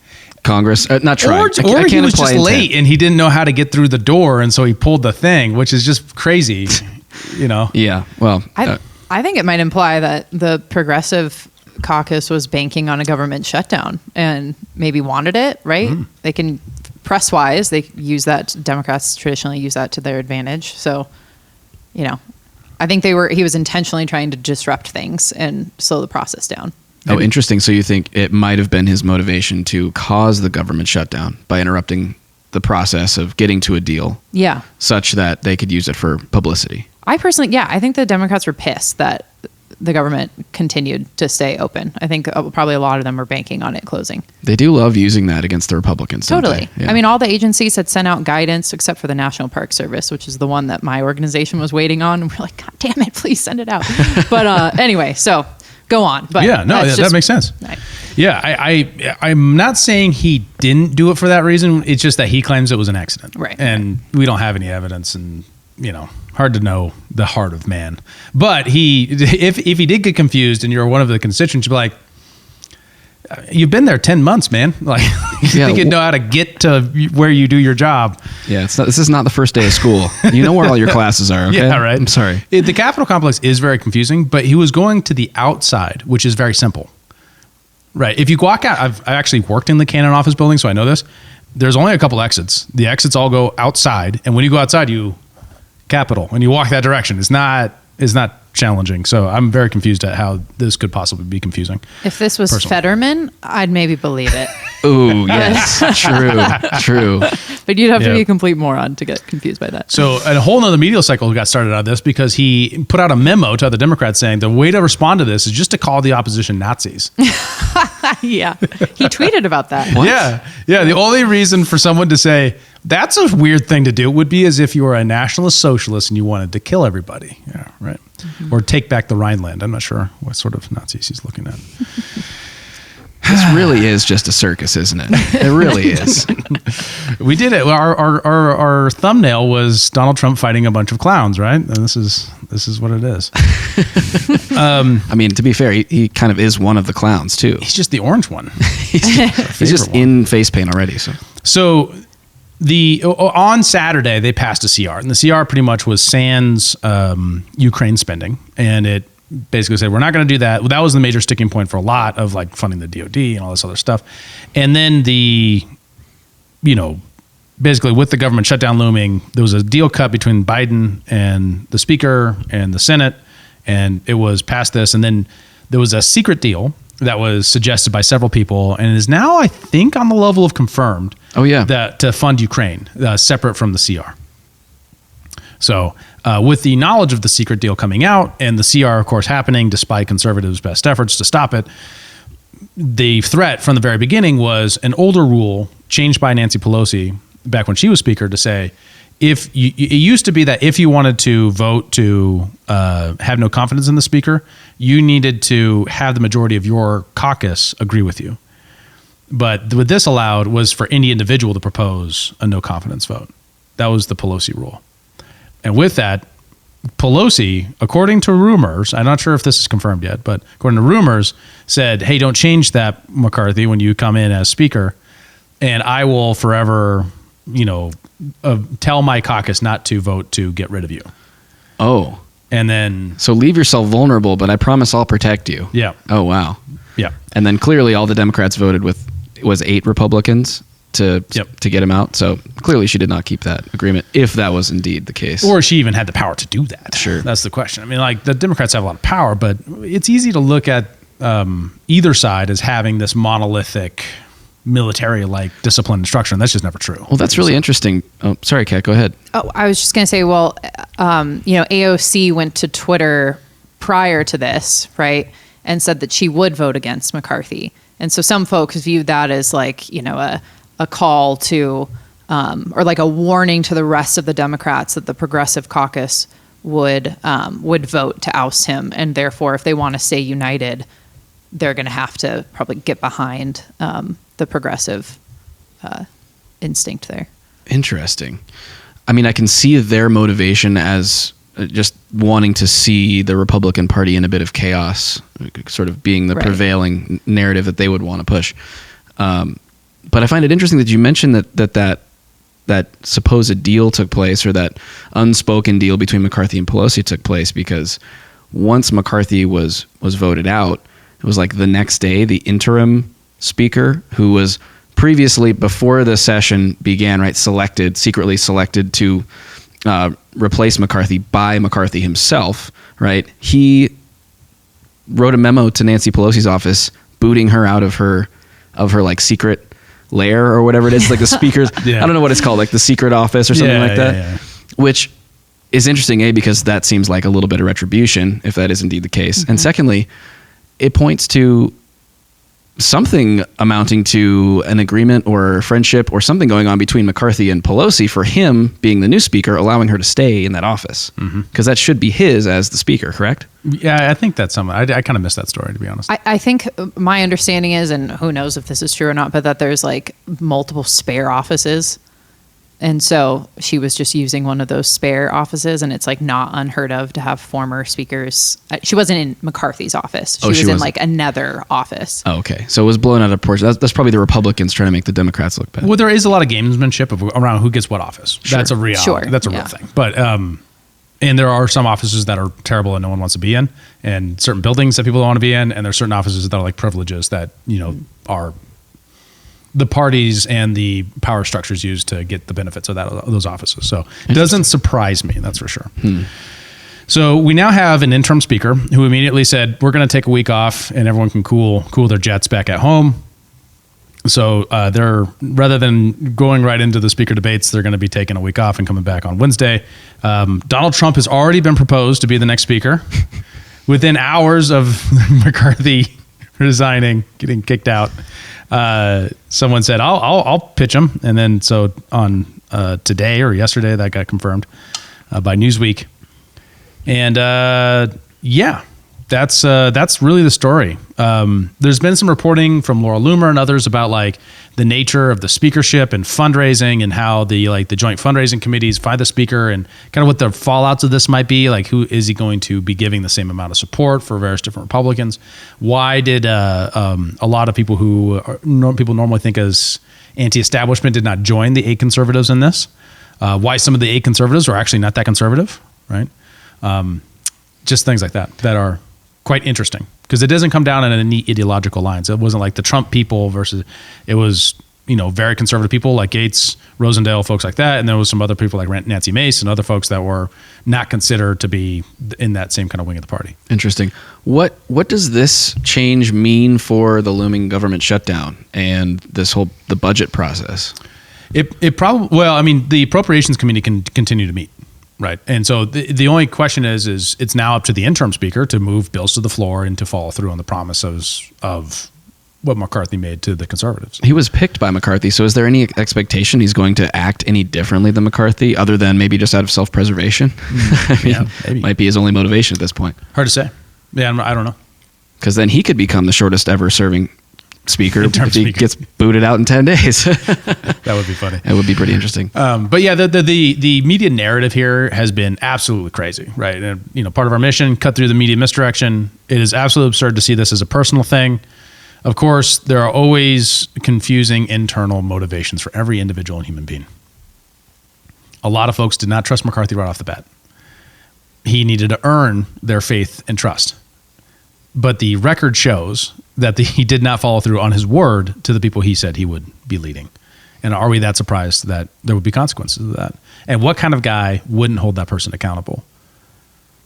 Congress. Not trying. Or he was just late, and he didn't know how to get through the door, and so he pulled the thing, which is just crazy, Yeah, well... I think it might imply that the progressive caucus was banking on a government shutdown and maybe wanted it, right? They can, press-wise, they use that, Democrats traditionally use that to their advantage. So, I think he was intentionally trying to disrupt things and slow the process down. Oh, interesting. So you think it might have been his motivation to cause the government shutdown by interrupting the process of getting to a deal. Yeah. Such that they could use it for publicity. I think the Democrats were pissed that the government continued to stay open. I think probably a lot of them were banking on it closing. They do love using that against the Republicans. Totally. Yeah. I mean, all the agencies had sent out guidance except for the National Park Service, which is the one that my organization was waiting on. And we're like, God damn it, please send it out. But anyway, so go on. But yeah, no, that makes sense. Right. Yeah, I'm not saying he didn't do it for that reason. It's just that he claims it was an accident. Right. And we don't have any evidence, and hard to know the heart of man. But if he did get confused and you're one of the constituents, you'd be like, you've been there 10 months, man. Like, you think you'd know how to get to where you do your job. Yeah, this is not the first day of school. You know where all your classes are, okay? Yeah, right. I'm sorry. The Capitol complex is very confusing, but he was going to the outside, which is very simple. Right. If you walk out, I actually worked in the Cannon office building, so I know this. There's only a couple exits. The exits all go outside, and when you go outside, Capitol, and you walk that direction. It's not challenging. So I'm very confused at how this could possibly be confusing. If this was Fetterman, I'd maybe believe it. Ooh, yes. True. But But you'd have to Yeah. be a complete moron to get confused by that. So a whole nother media cycle got started out of this because he put out a memo to other Democrats saying the way to respond to this is just to call the opposition Nazis. Yeah. He tweeted about that. Yeah. Yeah. The only reason for someone to say that's a weird thing to do would be as if you were a nationalist socialist and you wanted to kill everybody. Yeah. Right. Or take back the Rhineland. I'm not sure what sort of Nazis he's looking at. This really is just a circus, isn't it? It really is. We did it. Our thumbnail was Donald Trump fighting a bunch of clowns, right? And this is what it is. I mean, to be fair, he kind of is one of the clowns too. He's just the orange one. He's just in face paint already. So On Saturday they passed a CR, and the CR pretty much was sans Ukraine spending, and it basically said we're not going to do that. Well, that was the major sticking point for a lot of like funding the DoD and all this other stuff. And then basically with the government shutdown looming, there was a deal cut between Biden and the Speaker and the Senate, and it was past this. And then there was a secret deal that was suggested by several people, and is now, I think, on the level of confirmed. Oh yeah, that to fund Ukraine, separate from the CR. So with the knowledge of the secret deal coming out and the CR, of course, happening despite conservatives' best efforts to stop it, the threat from the very beginning was an older rule changed by Nancy Pelosi back when she was Speaker to say, it used to be that if you wanted to vote to have no confidence in the Speaker, you needed to have the majority of your caucus agree with you. But what this allowed was for any individual to propose a no confidence vote. That was the Pelosi rule. And with that, Pelosi, according to rumors, I'm not sure if this is confirmed yet, but according to rumors, said, hey, don't change that, McCarthy, when you come in as Speaker, and I will forever, tell my caucus not to vote to get rid of you. Oh. And then... So leave yourself vulnerable, but I promise I'll protect you. Yeah. Oh, wow. Yeah. And then clearly all the Democrats voted with, it was 8 Republicans to get him out. So clearly she did not keep that agreement, if that was indeed the case. Or she even had the power to do that. Sure. That's the question. I mean, like, the Democrats have a lot of power, but it's easy to look at either side as having this monolithic military-like discipline and structure, and that's just never true. Well, that's really interesting. Oh, sorry, Kat, go ahead. Oh, I was just going to say, well, AOC went to Twitter prior to this, right, and said that she would vote against McCarthy. And so some folks viewed that as like, a call to, or like a warning to the rest of the Democrats that the Progressive Caucus would vote to oust him. And therefore, if they want to stay united, they're going to have to probably get behind the progressive instinct there. Interesting. I mean, I can see their motivation as just wanting to see the Republican Party in a bit of chaos, sort of being the prevailing narrative that they would want to push. But I find it interesting that you mentioned that supposed deal took place, or that unspoken deal between McCarthy and Pelosi took place, because once McCarthy was voted out, it was like the next day, the interim speaker, who was previously, before the session began, right, secretly selected to replace McCarthy by McCarthy himself, right? He wrote a memo to Nancy Pelosi's office, booting her out of her like secret lair or whatever it is, like the speaker's, I don't know what it's called, like the secret office or something like that, which is interesting, because that seems like a little bit of retribution, if that is indeed the case. And secondly, it points to something amounting to an agreement or friendship or something going on between McCarthy and Pelosi for him being the new speaker, allowing her to stay in that office, because that should be his as the speaker, correct? Yeah, I think that's something. I kind of missed that story, to be honest. I think my understanding is, and who knows if this is true or not, but that there's like multiple spare offices. And so she was just using one of those spare offices, and it's like not unheard of to have former speakers. She wasn't in McCarthy's office. She was in like another office. Oh, okay. So it was blown out of proportion. That's probably the Republicans trying to make the Democrats look bad. Well, there is a lot of gamesmanship around who gets what office. Sure. That's a reality. Sure. That's a real thing. But and there are some offices that are terrible and no one wants to be in, and certain buildings that people don't want to be in, and there's certain offices that are like privileges that are the parties and the power structures used to get the benefits of those offices. So it doesn't surprise me, that's for sure. So we now have an interim speaker who immediately said, we're going to take a week off and everyone can cool their jets back at home. So they're, rather than going right into the speaker debates, they're going to be taking a week off and coming back on Wednesday. Donald Trump has already been proposed to be the next speaker within hours of McCarthy resigning, getting kicked out. Someone said, I'll pitch him. And then so on today or yesterday, that got confirmed by Newsweek. And that's really the story. There's been some reporting from Laura Loomer and others about like the nature of the speakership and fundraising and how the joint fundraising committees find the speaker and kind of what the fallouts of this might be. Like, who is he going to be giving the same amount of support for various different Republicans? Why did a lot of people who people normally think as anti-establishment did not join the 8 conservatives in this? Why some of the 8 conservatives are actually not that conservative, right? Just things like that are quite interesting because it doesn't come down in any neat ideological lines. It wasn't like the Trump people versus, it was, very conservative people like Gates, Rosendale, folks like that. And there was some other people like Nancy Mace and other folks that were not considered to be in that same kind of wing of the party. Interesting. What does this change mean for the looming government shutdown and the budget process? It probably, the Appropriations Committee can continue to meet. Right. And so the only question is it's now up to the interim speaker to move bills to the floor and to follow through on the promises of what McCarthy made to the conservatives. He was picked by McCarthy. So is there any expectation he's going to act any differently than McCarthy other than maybe just out of self-preservation? Maybe. Might be his only motivation at this point. Hard to say. Yeah, I don't know. Because then he could become the shortest ever serving speaker if he gets booted out in 10 days. That would be funny. It would be pretty interesting. But yeah, the media narrative here has been absolutely crazy, right? And, part of our mission, cut through the media misdirection. It is absolutely absurd to see this as a personal thing. Of course, there are always confusing internal motivations for every individual and human being. A lot of folks did not trust McCarthy right off the bat. He needed to earn their faith and trust. But the record shows that he did not follow through on his word to the people he said he would be leading. And are we that surprised that there would be consequences of that? And what kind of guy wouldn't hold that person accountable?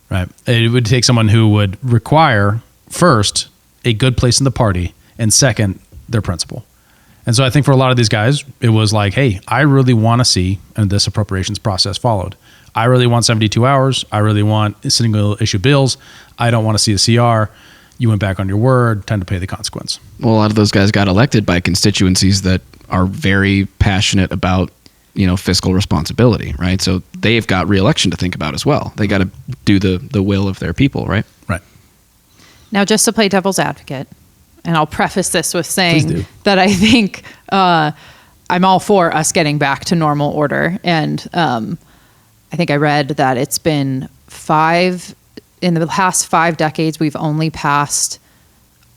Right? It would take someone who would require, first, a good place in the party, and second, their principle. And so I think for a lot of these guys, it was like, hey, I really want to see this appropriations process followed. I really want 72 hours. I really want single issue bills. I don't want to see a CR. You went back on your word, time to pay the consequence. Well, a lot of those guys got elected by constituencies that are very passionate about, fiscal responsibility, right? So they've got re-election to think about as well. They got to do the will of their people, right? Right. Now, just to play devil's advocate, and I'll preface this with saying that I think I'm all for us getting back to normal order. And I think I read that it's been in the past 5 decades, we've only passed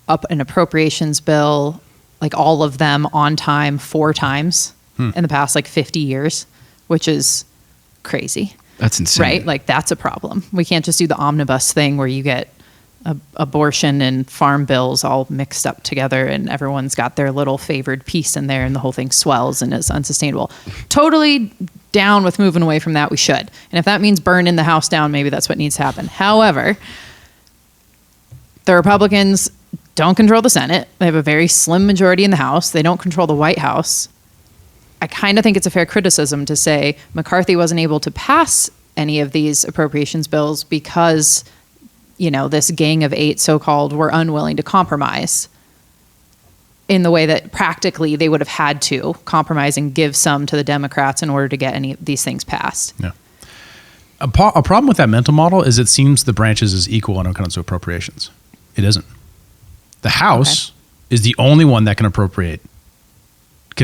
up an appropriations bill, like all of them on time 4 times in the past 50 years, which is crazy. That's insane. Right? Like that's a problem. We can't just do the omnibus thing where you get abortion and farm bills all mixed up together and everyone's got their little favored piece in there and the whole thing swells and is unsustainable. Totally down with moving away from that. We should. And if that means burning the house down, maybe that's what needs to happen. However, the Republicans don't control the Senate. They have a very slim majority in the House. They don't control the White House. I kind of think it's a fair criticism to say McCarthy wasn't able to pass any of these appropriations bills because this gang of 8 so-called were unwilling to compromise in the way that practically they would have had to compromise and give some to the Democrats in order to get any of these things passed. Yeah. A problem with that mental model is it seems the branches is equal when it comes to appropriations. It isn't. The House is the only one that can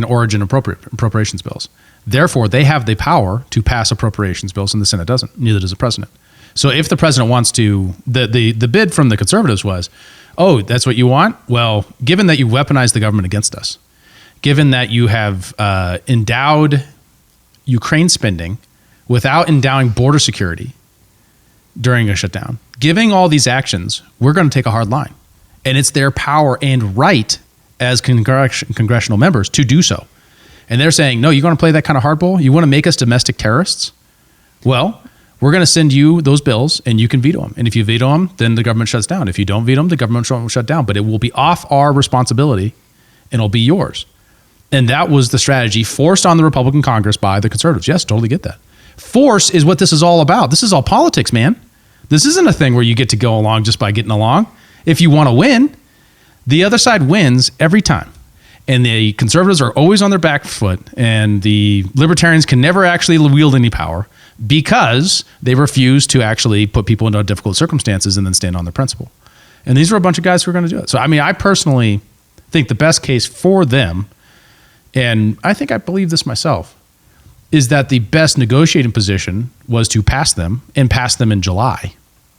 origin appropriations bills. Therefore, they have the power to pass appropriations bills and the Senate doesn't. Neither does the president. So if the president wants to, the bid from the conservatives was, oh, that's what you want? Well, given that you weaponized the government against us, given that you have endowed Ukraine spending without endowing border security during a shutdown, giving all these actions, we're going to take a hard line. And it's their power and right as congressional members to do so. And they're saying, no, you're going to play that kind of hardball? You want to make us domestic terrorists? Well, we're going to send you those bills and you can veto them. And if you veto them, then the government shuts down. If you don't veto them, the government will shut down. But it will be off our responsibility and it'll be yours. And that was the strategy forced on the Republican Congress by the conservatives. Yes, totally get that. Force is what this is all about. This is all politics, man. This isn't a thing where you get to go along just by getting along. If you want to win, the other side wins every time. And the conservatives are always on their back foot, and the libertarians can never actually wield any power because they refuse to actually put people into difficult circumstances and then stand on their principle. And these are a bunch of guys who are going to do it. So, I mean, I personally think the best case for them, and I think I believe this myself, is that the best negotiating position was to pass them and pass them in July,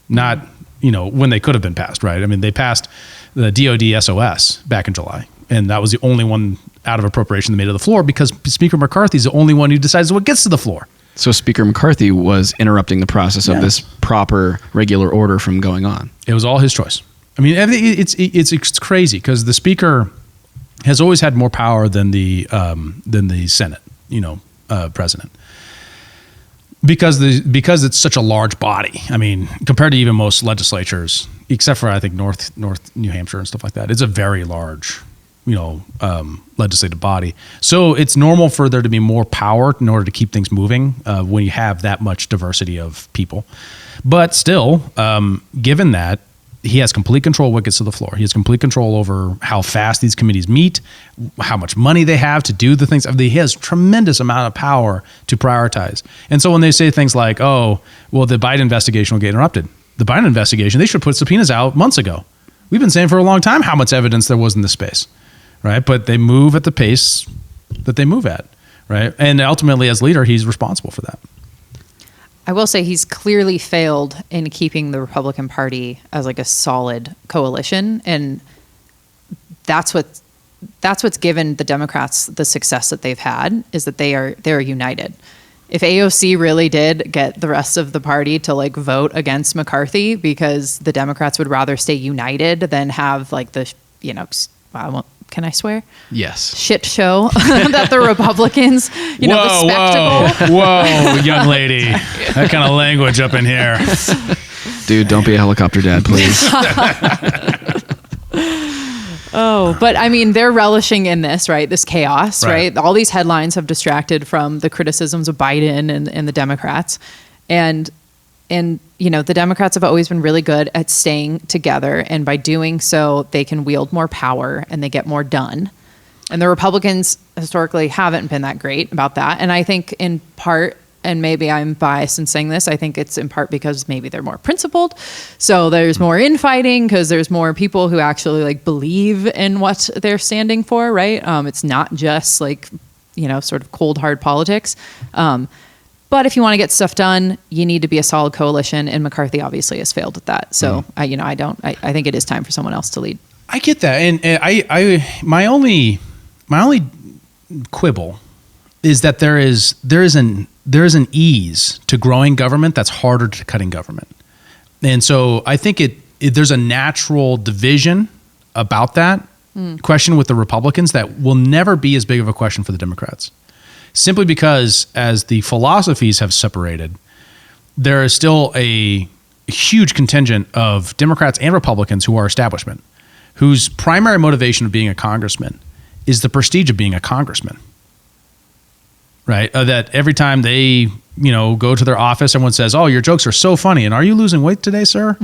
not, when they could have been passed, right? I mean, they passed the DOD SOS back in July, and that was the only one out of appropriation that made it to the floor because Speaker McCarthy is the only one who decides what gets to the floor. So Speaker McCarthy was interrupting the process of this proper regular order from going on. It was all his choice. I mean, it's crazy because the Speaker has always had more power than the Senate, president, because it's such a large body. I mean, compared to even most legislatures, except for I think North New Hampshire and stuff like that, it's a very large, legislative body. So it's normal for there to be more power in order to keep things moving when you have that much diversity of people. But still, given that, he has complete control of what gets to the floor. He has complete control over how fast these committees meet, how much money they have to do the things. He has tremendous amount of power to prioritize. And so when they say things like, oh, well, the Biden investigation will get interrupted. The Biden investigation, they should put subpoenas out months ago. We've been saying for a long time how much evidence there was in this space, right? But they move at the pace that they move at, right? And ultimately, as leader, he's responsible for that. I will say he's clearly failed in keeping the Republican Party as like a solid coalition, and that's what's given the Democrats the success that they've had, is that they're united. If AOC really did get the rest of the party to like vote against McCarthy because the Democrats would rather stay united than have like the can I swear? Yes. Shit show that the Republicans, the spectacle. Whoa, young lady. That kind of language up in here. Dude, don't be a helicopter dad, please. Oh, but I mean, they're relishing in this, right? This chaos, right? All these headlines have distracted from the criticisms of Biden and the Democrats. And the Democrats have always been really good at staying together. And by doing so, they can wield more power and they get more done. And the Republicans historically haven't been that great about that. And I think in part, and maybe I'm biased in saying this, I think it's in part because maybe they're more principled. So there's more infighting because there's more people who actually like believe in what they're standing for, right? It's not just like, sort of cold, hard politics. But if you want to get stuff done, you need to be a solid coalition, and McCarthy obviously has failed at that. So I think it is time for someone else to lead. I get that, and my only quibble is that there is an ease to growing government that's harder to cutting government, and so I think there's a natural division about that question with the Republicans that will never be as big of a question for the Democrats. Simply because as the philosophies have separated, there is still a huge contingent of Democrats and Republicans who are establishment, whose primary motivation of being a congressman is the prestige of being a congressman, right? That every time they, go to their office, everyone says, oh, your jokes are so funny. And are you losing weight today, sir?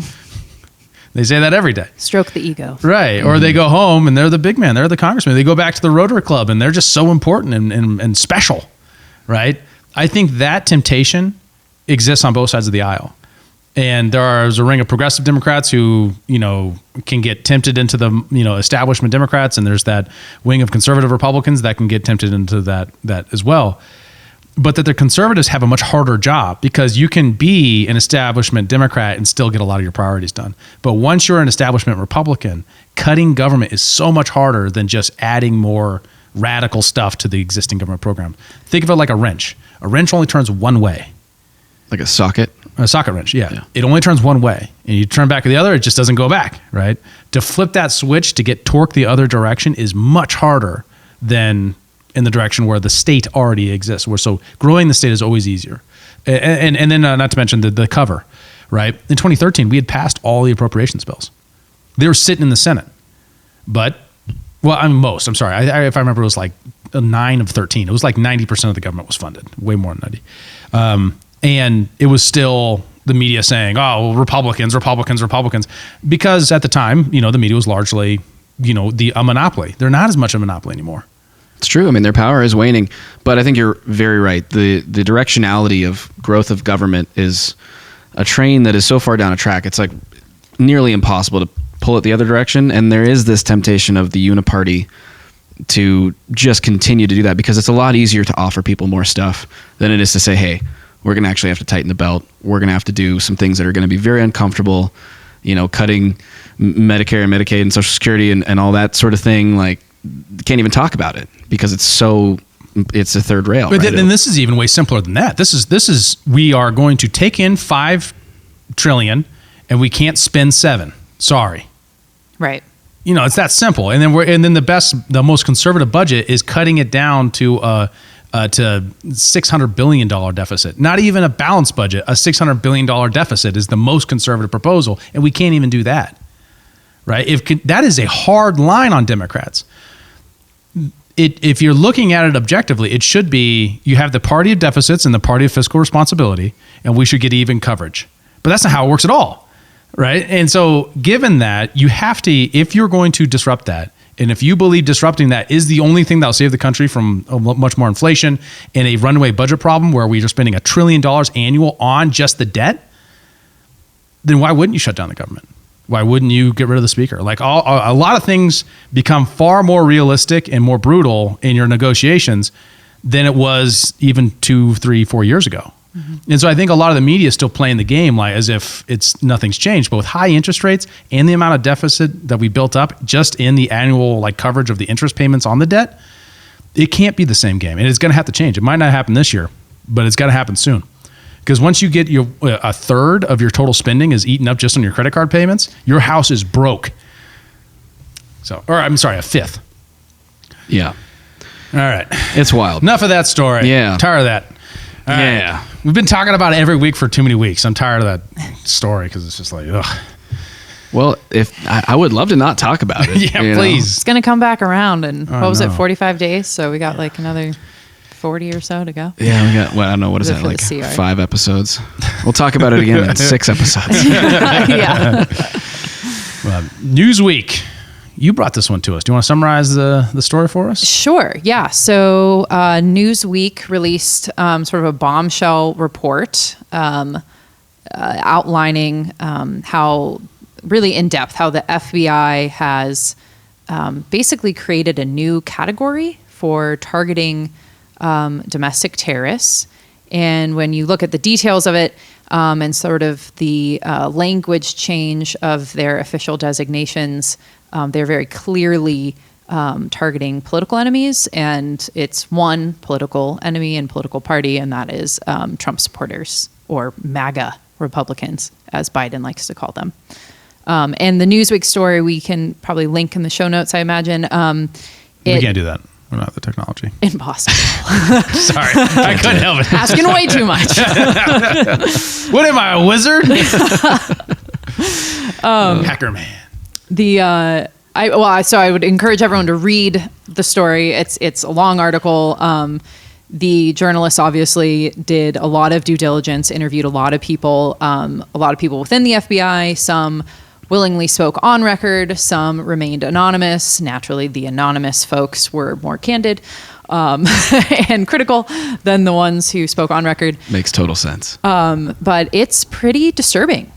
They say that every day. Stroke the ego. Right. Mm-hmm. Or they go home and they're the big man. They're the congressman. They go back to the Rotary Club and they're just so important and special. Right. I think that temptation exists on both sides of the aisle. And there's a ring of progressive Democrats who, can get tempted into the, establishment Democrats. And there's that wing of conservative Republicans that can get tempted into that as well. But that the conservatives have a much harder job because you can be an establishment Democrat and still get a lot of your priorities done. But once you're an establishment Republican, cutting government is so much harder than just adding more radical stuff to the existing government program. Think of it like a wrench. A wrench only turns one way. Like a socket? A socket wrench, yeah. It only turns one way. And you turn back to the other, it just doesn't go back, right? To flip that switch to get torque the other direction is much harder than in the direction where the state already exists. So growing the state is always easier. And then not to mention the cover, right? In 2013, we had passed all the appropriations bills. They were sitting in the Senate. But, I'm sorry. If I remember, it was like 9 of 13. It was like 90% of the government was funded, way more than 90. And it was still the media saying, oh, well, Republicans, because at the time, the media was largely, a monopoly. They're not as much a monopoly anymore. It's true. I mean, their power is waning, but I think you're very right. The directionality of growth of government is a train that is so far down a track. It's like nearly impossible to pull it the other direction. And there is this temptation of the uniparty to just continue to do that, because it's a lot easier to offer people more stuff than it is to say, hey, we're going to actually have to tighten the belt. We're going to have to do some things that are going to be very uncomfortable, cutting Medicare and Medicaid and Social Security and all that sort of thing. Like, can't even talk about it because it's a third rail. But right? then this is even way simpler than that. This is we are going to take in $5 trillion and we can't spend $7 trillion. Sorry. Right. It's that simple. And then the most conservative budget is cutting it down to $600 billion deficit. Not even a balanced budget. A $600 billion deficit is the most conservative proposal, and we can't even do that. Right? That is a hard line on Democrats. If you're looking at it objectively, it should be you have the party of deficits and the party of fiscal responsibility, and we should get even coverage. But that's not how it works at all. Right? And so given that, you have to, if you're going to disrupt that, and if you believe disrupting that is the only thing that will save the country from much more inflation and a runaway budget problem where we are spending $1 trillion annual on just the debt, then why wouldn't you shut down the government? Why wouldn't you get rid of the speaker? Like a lot of things become far more realistic and more brutal in your negotiations than it was even 2, 3, 4 years ago. Mm-hmm. And so I think a lot of the media is still playing the game like as if nothing's changed. But with high interest rates and the amount of deficit that we built up just in the annual coverage of the interest payments on the debt, it can't be the same game. And it's going to have to change. It might not happen this year, but it's got to happen soon. Because once you get a third of your total spending is eaten up just on your credit card payments, your house is broke. A fifth. Yeah. All right. It's wild. Enough of that story. Yeah. Tired of that. All right. Yeah. We've been talking about it every week for too many weeks. I'm tired of that story because it's just like, ugh. Well, if I would love to not talk about it. Yeah, please. It's going to come back around in, it, 45 days? So we got another 40 or so to go. Yeah, we got, I don't know, what is that, 5 episodes? We'll talk about it again in 6 episodes. Yeah. Newsweek. You brought this one to us. Do you want to summarize the story for us? Sure. Yeah. So Newsweek released sort of a bombshell report outlining how really in depth how the FBI has basically created a new category for targeting domestic terrorists. And when you look at the details of it and sort of the language change of their official designations, they're very clearly targeting political enemies, and it's one political enemy and political party, and that is Trump supporters, or MAGA Republicans, as Biden likes to call them. And the Newsweek story we can probably link in the show notes, I imagine. We can't do that. We don't have the technology. Impossible. Sorry, I couldn't help it. Asking way too much. What am I, a wizard? Hacker man. So I would encourage everyone to read the story. It's a long article. The journalists obviously did a lot of due diligence, interviewed a lot of people within the FBI. Some willingly spoke on record. Some remained anonymous. Naturally, the anonymous folks were more candid and critical than the ones who spoke on record. Makes total sense. But it's pretty disturbing.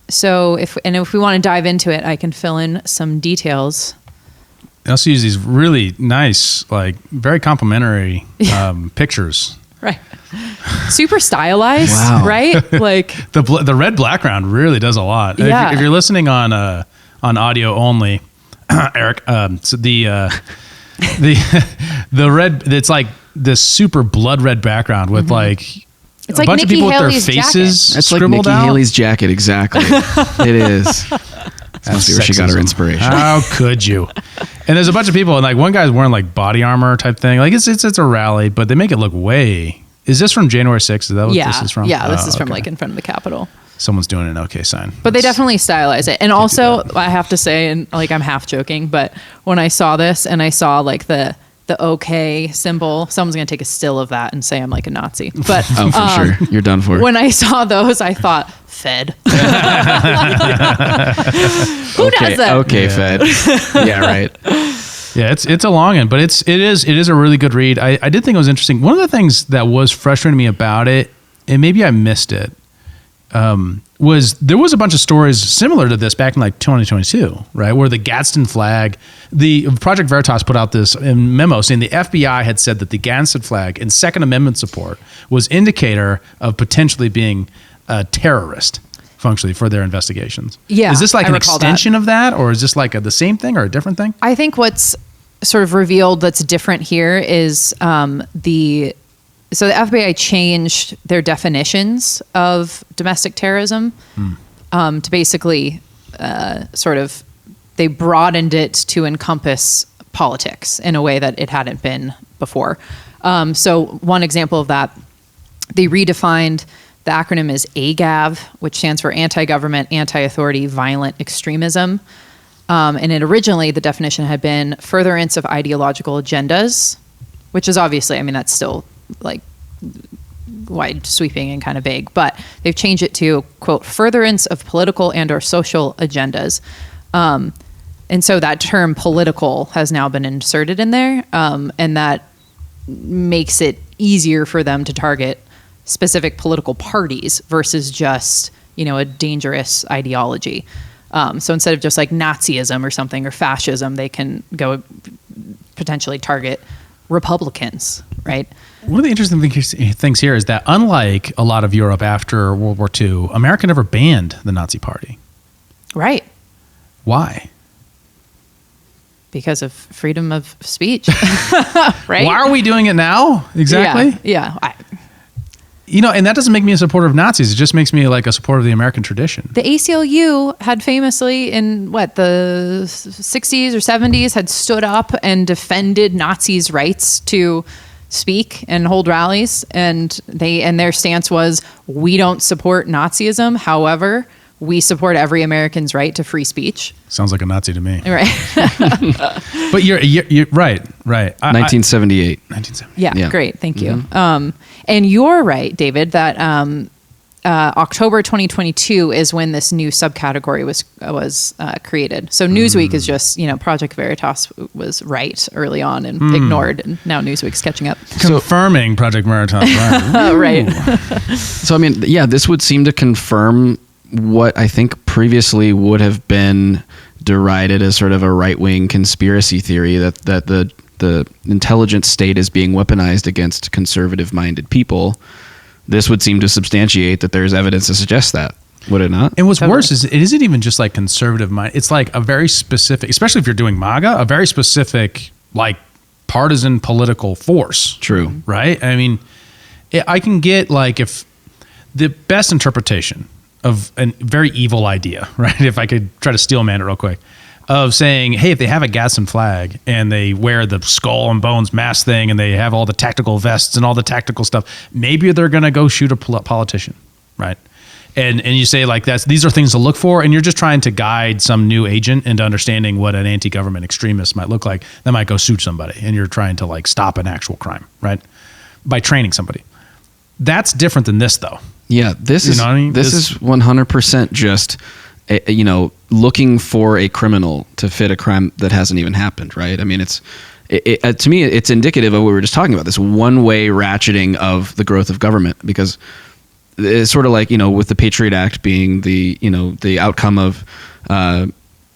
So if we want to dive into it, I can fill in some details. I also use these really nice, very complimentary pictures. Right. Super stylized, wow. Right? The red background really does a lot. Yeah. If you're listening on audio only, Eric, so the red, it's like this super blood red background with It's a bunch of Nikki people Haley's with their faces That's like scribbled Nikki out. Haley's jacket, exactly. It is. That must be where she got her Sexism. inspiration. How could you? And there's a bunch of people, and one guy's wearing body armor type thing. It's a rally, but they make it look way. Is this from January 6th? Is that what this is from? Yeah, this is from okay. in front of the Capitol. Someone's doing an okay sign. But they definitely stylize it. And also, I have to say, and I'm half joking, but when I saw this and I saw the the OK symbol. Someone's going to take a still of that and say I'm like a Nazi. But Oh, for sure. You're done for. when I saw those, I thought, Fed. Who does that? Okay, Fed. Yeah, right. Yeah, it's a long one, but it is a really good read. I did think it was interesting. One of the things that was frustrating me about it, and maybe I missed it, was there was a bunch of stories similar to this back in like 2022, right? Where the Gadsden flag, the Project Veritas put out this memo saying the FBI had said that the Gadsden flag and Second Amendment support was indicator of potentially being a terrorist functionally for their investigations. Yeah, is this like I an recall extension of that, or is this like the same thing or a different thing? I think what's sort of revealed that's different here is the FBI changed their definitions of domestic terrorism to basically they broadened it to encompass politics in a way that it hadn't been before. So one example of that, they redefined the acronym is AGAV, which stands for anti-government, anti-authority, violent extremism. And it originally, the definition had been furtherance of ideological agendas, which is obviously, I mean, that's still like wide sweeping and kind of vague, but they've changed it to, quote, furtherance of political and or social agendas. And so that term political has now been inserted in there. And that makes it easier for them to target specific political parties versus just, a dangerous ideology. So instead of just like Nazism or something or fascism, they can go potentially target Republicans, right? One of the interesting things here is that unlike a lot of Europe after World War II, America never banned the Nazi Party. Right. Why? Because of freedom of speech, right? Why are we doing it now? Exactly. Yeah. And that doesn't make me a supporter of Nazis. It just makes me like a supporter of the American tradition. The ACLU had famously in the 60s or 70s had stood up and defended Nazis' rights to speak and hold rallies. And their stance was, we don't support Nazism. However, we support every American's right to free speech. Sounds like a Nazi to me. Right. But you're right. 1978. 1978. Yeah, great. Thank you. And you're right, David, that October 2022 is when this new subcategory was created. So Newsweek is just, Project Veritas was right early on and ignored, and now Newsweek's catching up. Confirming Project Veritas. Right. Right. So, I mean, yeah, this would seem to confirm what I think previously would have been derided as sort of a right-wing conspiracy theory that the intelligence state is being weaponized against conservative-minded people. This would seem to substantiate that there's evidence to suggest that, would it not? And what's worse is it isn't even just like conservative mind. It's like a very specific, especially if you're doing MAGA, a very specific like partisan political force. True. Right? I mean, I can get like if the best interpretation of a very evil idea, right? If I could try to steel man it real quick, of saying, hey, if they have a Gadsden flag and they wear the skull and bones mask thing and they have all the tactical vests and all the tactical stuff, maybe they're going to go shoot a politician, right? And you say like these are things to look for, and you're just trying to guide some new agent into understanding what an anti-government extremist might look like. That might go shoot somebody, and you're trying to like stop an actual crime, right? By training somebody. That's different than this, though. Yeah, this is 100% just looking for a criminal to fit a crime that hasn't even happened, right? I mean, to me, it's indicative of what we were just talking about, this one-way ratcheting of the growth of government, because it's sort of like, with the Patriot Act being the outcome of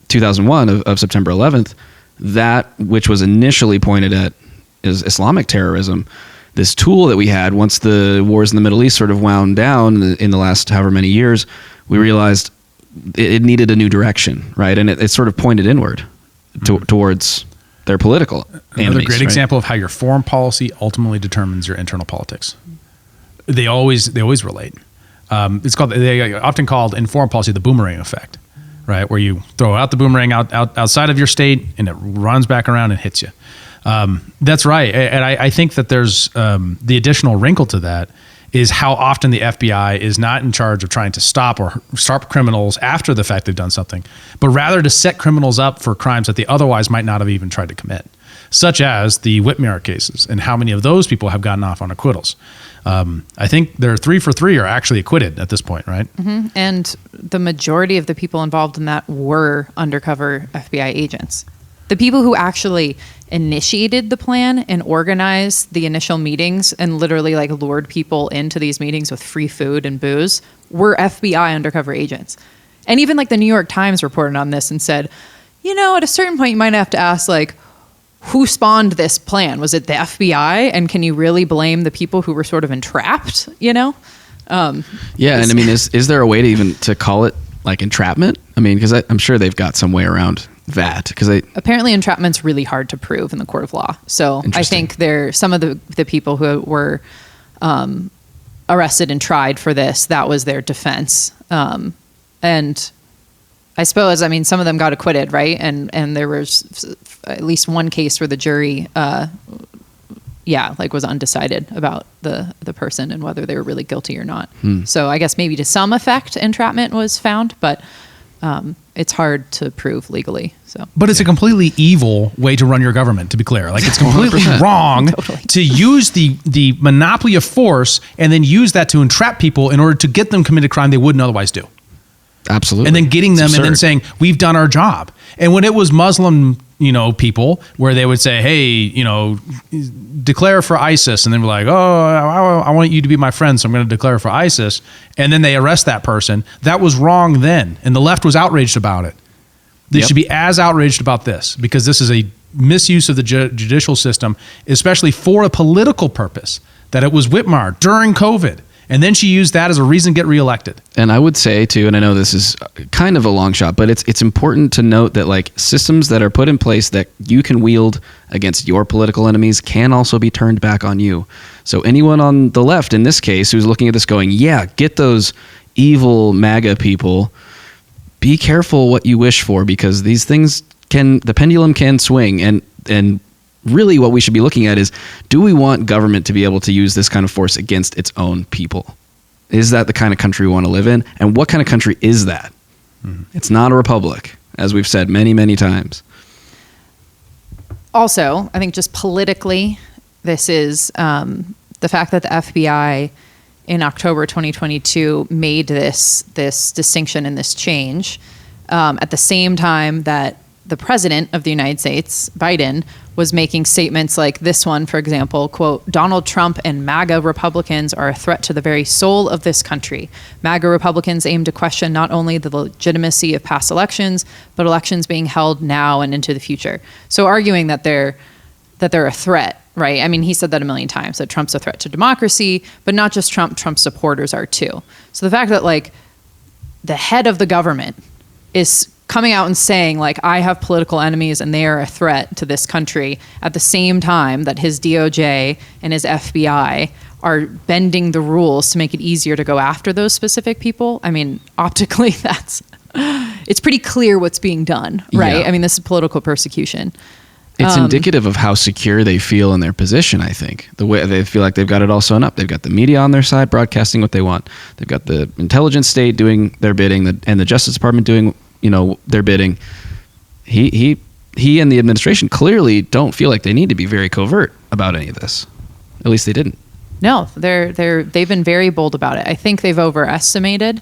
2001 of September 11th, that which was initially pointed at is Islamic terrorism. This tool that we had once the wars in the Middle East sort of wound down in the last however many years, we realized it needed a new direction, right? And it sort of pointed inward towards their political Another enemies, great right? example of how your foreign policy ultimately determines your internal politics. They always relate. They often called in foreign policy the boomerang effect, right? Where you throw out the boomerang outside of your state and it runs back around and hits you. That's right. And I think that there's the additional wrinkle to that is how often the FBI is not in charge of trying to stop criminals after the fact they've done something, but rather to set criminals up for crimes that they otherwise might not have even tried to commit. such as the Whitmer cases and how many of those people have gotten off on acquittals. I think there are 3 for 3 are actually acquitted at this point, right? Mm-hmm. And the majority of the people involved in that were undercover FBI agents. The people who actually initiated the plan and organized the initial meetings and literally like lured people into these meetings with free food and booze were FBI undercover agents. And even like the New York Times reported on this and said, you know, at a certain point you might have to ask like, who spawned this plan? Was it the FBI? And can you really blame the people who were sort of entrapped, you know? Yeah, and I mean, is there a way to even to call it like entrapment? I mean, because I'm sure they've got some way around that. Because apparently entrapment's really hard to prove in the court of law. So I think some of the people who were arrested and tried for this, that was their defense. And I suppose, I mean, some of them got acquitted, right? And there was at least one case where the jury, was undecided about the person and whether they were really guilty or not. So I guess maybe to some effect entrapment was found, but it's hard to prove legally. So, but it's a completely evil way to run your government, to be clear. Like, it's completely wrong to use the monopoly of force and then use that to entrap people in order to get them committed crime they wouldn't otherwise do. Absolutely. And then getting them and then saying, we've done our job. And when it was Muslim, people where they would say, hey, declare for ISIS. And then we're like, I want you to be my friend, so I'm going to declare for ISIS. And then they arrest that person. That was wrong then. And the left was outraged about it. They should be as outraged about this, because this is a misuse of the judicial system, especially for a political purpose, that it was Whitmer during COVID. And then she used that as a reason to get reelected. And I would say too, and I know this is kind of a long shot, but it's important to note that like systems that are put in place that you can wield against your political enemies can also be turned back on you. So anyone on the left in this case who's looking at this going, yeah, get those evil MAGA people, be careful what you wish for, because these things the pendulum can swing. And really what we should be looking at is, do we want government to be able to use this kind of force against its own people? Is that the kind of country we want to live in? And what kind of country is that? Mm-hmm. It's not a republic, as we've said many, many times. Also, I think just politically, this is the fact that the FBI in October 2022 made this distinction and this change at the same time that the president of the United States, Biden, was making statements like this one, for example, quote, Donald Trump and MAGA Republicans are a threat to the very soul of this country. MAGA Republicans aim to question not only the legitimacy of past elections, but elections being held now and into the future. So arguing that they're a threat, right? I mean, he said that a million times, that Trump's a threat to democracy, but not just Trump supporters are too. So the fact that like the head of the government is coming out and saying like, I have political enemies and they are a threat to this country, at the same time that his DOJ and his FBI are bending the rules to make it easier to go after those specific people. I mean, optically, it's pretty clear what's being done, right? Yeah. I mean, this is political persecution. It's indicative of how secure they feel in their position, I think. The way they feel like they've got it all sewn up. They've got the media on their side broadcasting what they want. They've got the intelligence state doing their bidding, and the Justice Department doing their bidding. He and the administration clearly don't feel like they need to be very covert about any of this. At least they didn't. No, they've been very bold about it. I think they've overestimated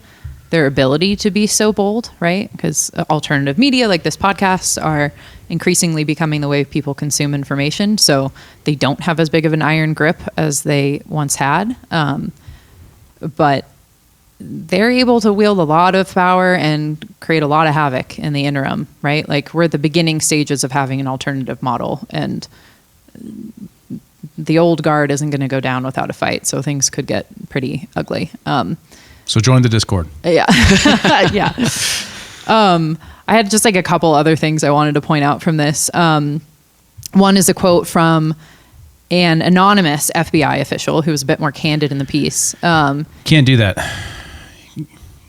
their ability to be so bold, right? Because alternative media like this podcast are increasingly becoming the way people consume information. So they don't have as big of an iron grip as they once had. But they're able to wield a lot of power and create a lot of havoc in the interim, right? Like, we're at the beginning stages of having an alternative model, and the old guard isn't going to go down without a fight. So things could get pretty ugly. So join the Discord. Yeah. Yeah. I had just like a couple other things I wanted to point out from this. One is a quote from an anonymous FBI official who was a bit more candid in the piece. Can't do that.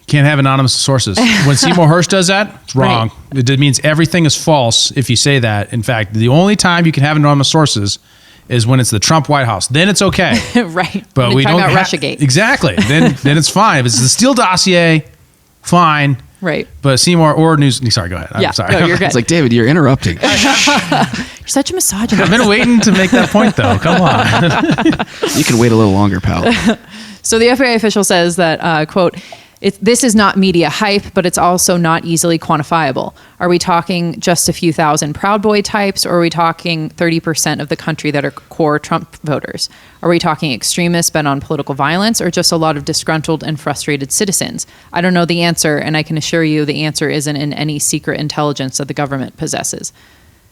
Can't have anonymous sources. When Seymour Hersh does that, it's wrong. Right. It means everything is false if you say that. In fact, the only time you can have anonymous sources is when it's the Trump White House. Then it's okay. Right. But we don't have Russiagate. Exactly. Then it's fine. If it's the Steele dossier, fine. Right. But Seymour or News. Sorry, go ahead. I'm sorry. No, you're good. It's like, David, you're interrupting. You're such a misogynist. I've been waiting to make that point, though. Come on. You can wait a little longer, pal. So the FBI official says that, quote, this is not media hype, but it's also not easily quantifiable. Are we talking just a few thousand Proud Boy types, or are we talking 30% of the country that are core Trump voters? Are we talking extremists bent on political violence, or just a lot of disgruntled and frustrated citizens? I don't know the answer, and I can assure you the answer isn't in any secret intelligence that the government possesses.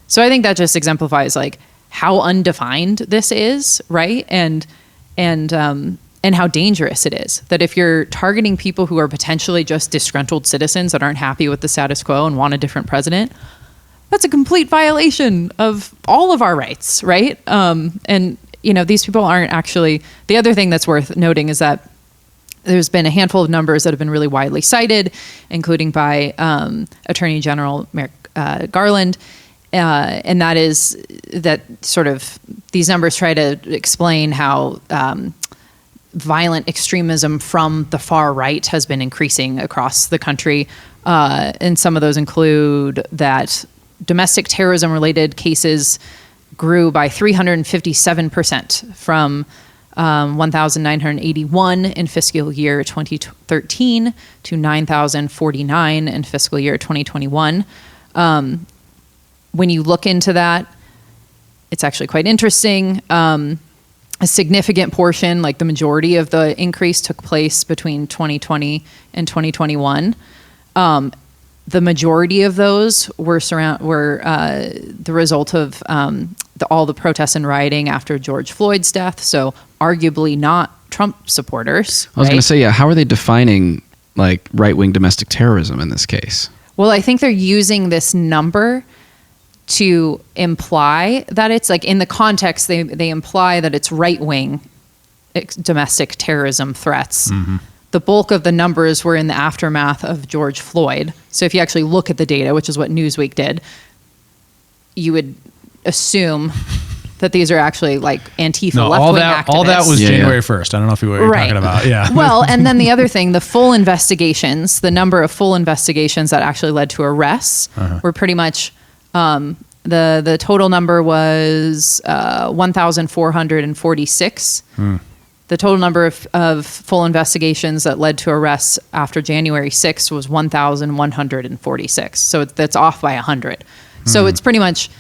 So I think that just exemplifies like how undefined this is, right? And how dangerous it is. That if you're targeting people who are potentially just disgruntled citizens that aren't happy with the status quo and want a different president, that's a complete violation of all of our rights, right? And, you know, these people aren't actually... The other thing that's worth noting is that there's been a handful of numbers that have been really widely cited, including by Attorney General Merrick Garland, and that is that sort of these numbers try to explain how violent extremism from the far right has been increasing across the country. And some of those include that domestic terrorism related cases grew by 357% from 1,981 in fiscal year 2013 to 9,049 in fiscal year 2021. When you look into that, it's actually quite interesting. A significant portion, like the majority of the increase, took place between 2020 and 2021. The majority of those were the result of all the protests and rioting after George Floyd's death. So arguably not Trump supporters. I was going to say, yeah, how are they defining like right-wing domestic terrorism in this case? Well, I think they're using this number to imply that it's like in the context, they imply that it's right-wing domestic terrorism threats. Mm-hmm. The bulk of the numbers were in the aftermath of George Floyd. So if you actually look at the data, which is what Newsweek did, you would assume that these are actually like Antifa left-wing activists. All that was January 1st. I don't know if you were talking about. Yeah. Well, and then the other thing, the full investigations, the number of full investigations that actually led to arrests were pretty much... the total number was 1,446. The total number of full investigations that led to arrests after January 6th was 1,146. So that's off by 100. So it's pretty much,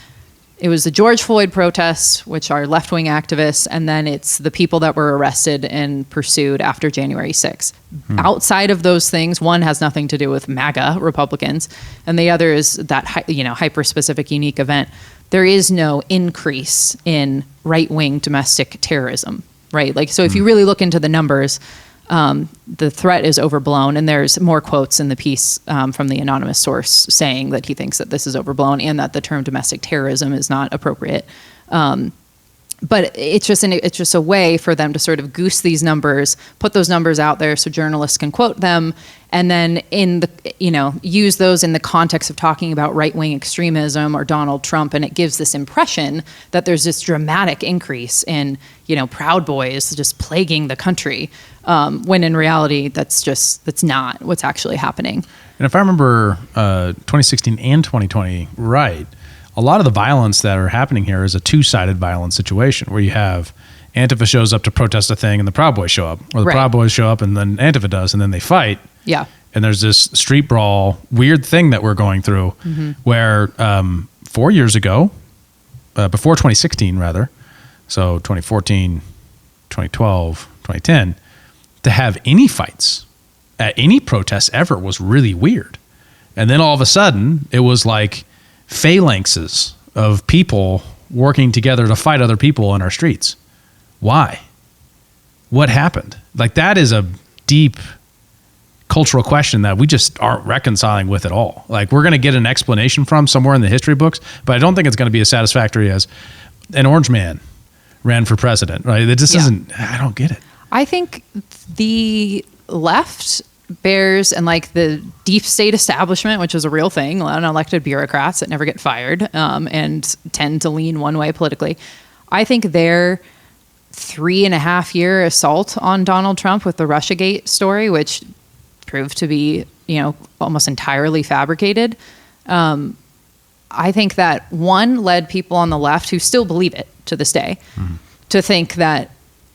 it was the George Floyd protests, which are left-wing activists, and then it's the people that were arrested and pursued after January 6th. Outside of those things, one has nothing to do with MAGA Republicans, and the other is that hyper-specific unique event. There is no increase in right-wing domestic terrorism, right? Like, so if you really look into the numbers, the threat is overblown, and there's more quotes in the piece from the anonymous source saying that he thinks that this is overblown and that the term domestic terrorism is not appropriate. But it's just a way for them to sort of goose these numbers, put those numbers out there so journalists can quote them, and then use those in the context of talking about right-wing extremism or Donald Trump, and it gives this impression that there's this dramatic increase in Proud Boys just plaguing the country, when in reality that's not what's actually happening. And if I remember 2016 and 2020 right, a lot of the violence that are happening here is a two-sided violent situation where you have Antifa shows up to protest a thing and the Proud Boys show up, or the Proud Boys show up and then Antifa does, and then they fight. Yeah. And there's this street brawl weird thing that we're going through where 4 years ago, before 2016 rather, so 2014, 2012, 2010, to have any fights at any protest ever was really weird. And then all of a sudden it was like phalanxes of people working together to fight other people in our streets. Why? What happened? Like, that is a deep cultural question that we just aren't reconciling with at all. Like, we're going to get an explanation from somewhere in the history books, but I don't think it's going to be as satisfactory as an orange man ran for president, right? It just isn't, I don't get it. I think the left bears, and like the deep state establishment, which is a real thing, unelected bureaucrats that never get fired and tend to lean one way politically. I think their 3.5 year assault on Donald Trump with the Russiagate story, which proved to be almost entirely fabricated. I think that one led people on the left who still believe it to this day to think that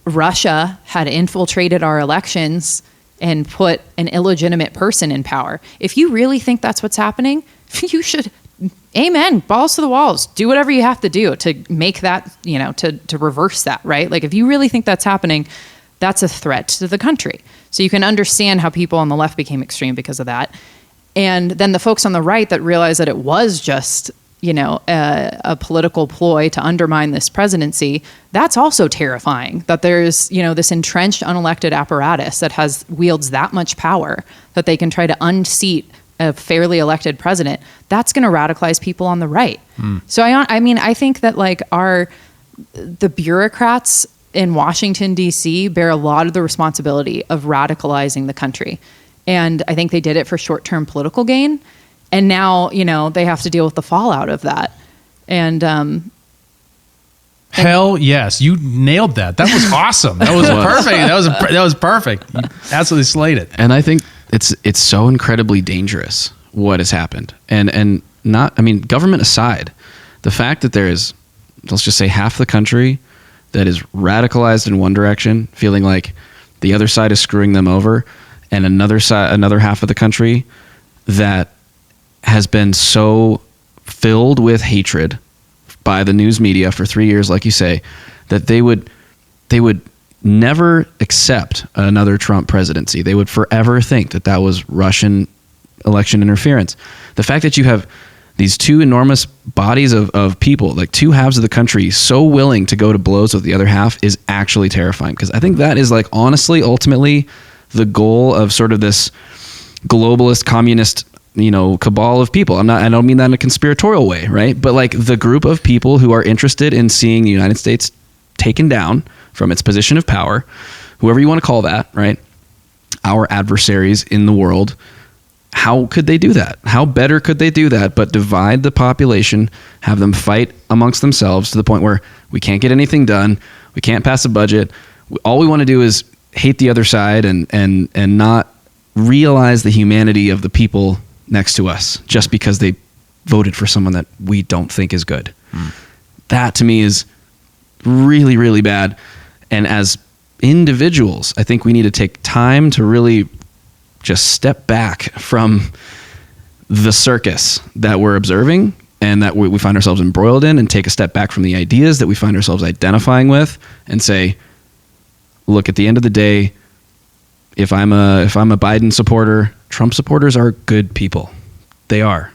Russia had infiltrated our elections and put an illegitimate person in power. If you really think that's what's happening, you should, amen, balls to the walls, do whatever you have to do to make that, to reverse that, right? Like if you really think that's happening, that's a threat to the country. So you can understand how people on the left became extreme because of that. And then the folks on the right that realized that it was just, a political ploy to undermine this presidency, that's also terrifying, that there's, this entrenched unelected apparatus that wields that much power that they can try to unseat a fairly elected president. That's going to radicalize people on the right. So I think that the bureaucrats in Washington, D.C. bear a lot of the responsibility of radicalizing the country. And I think they did it for short-term political gain. And now, they have to deal with the fallout of that. And hell yes, you nailed that. That was awesome. That was perfect. That was perfect. You absolutely slayed it. And I think it's so incredibly dangerous what has happened. And government aside, the fact that there is, let's just say, half the country that is radicalized in one direction, feeling like the other side is screwing them over, and another half of the country that has been so filled with hatred by the news media for 3 years, like you say, that they would never accept another Trump presidency. They would forever think that was Russian election interference. The fact that you have these two enormous bodies of people, like two halves of the country, so willing to go to blows with the other half is actually terrifying. Because I think that is honestly, ultimately, the goal of sort of this globalist communist cabal of people. I don't mean that in a conspiratorial way, right? But the group of people who are interested in seeing the United States taken down from its position of power, whoever you want to call that, right? Our adversaries in the world. How could they do that? How better could they do that but divide the population, have them fight amongst themselves to the point where we can't get anything done, we can't pass a budget, all we want to do is hate the other side and not realize the humanity of the people next to us just because they voted for someone that we don't think is good. That to me is really, really bad. And as individuals, I think we need to take time to really just step back from the circus that we're observing and that we find ourselves embroiled in, and take a step back from the ideas that we find ourselves identifying with and say, look, at the end of the day, if I'm a Biden supporter, Trump supporters are good people. They are.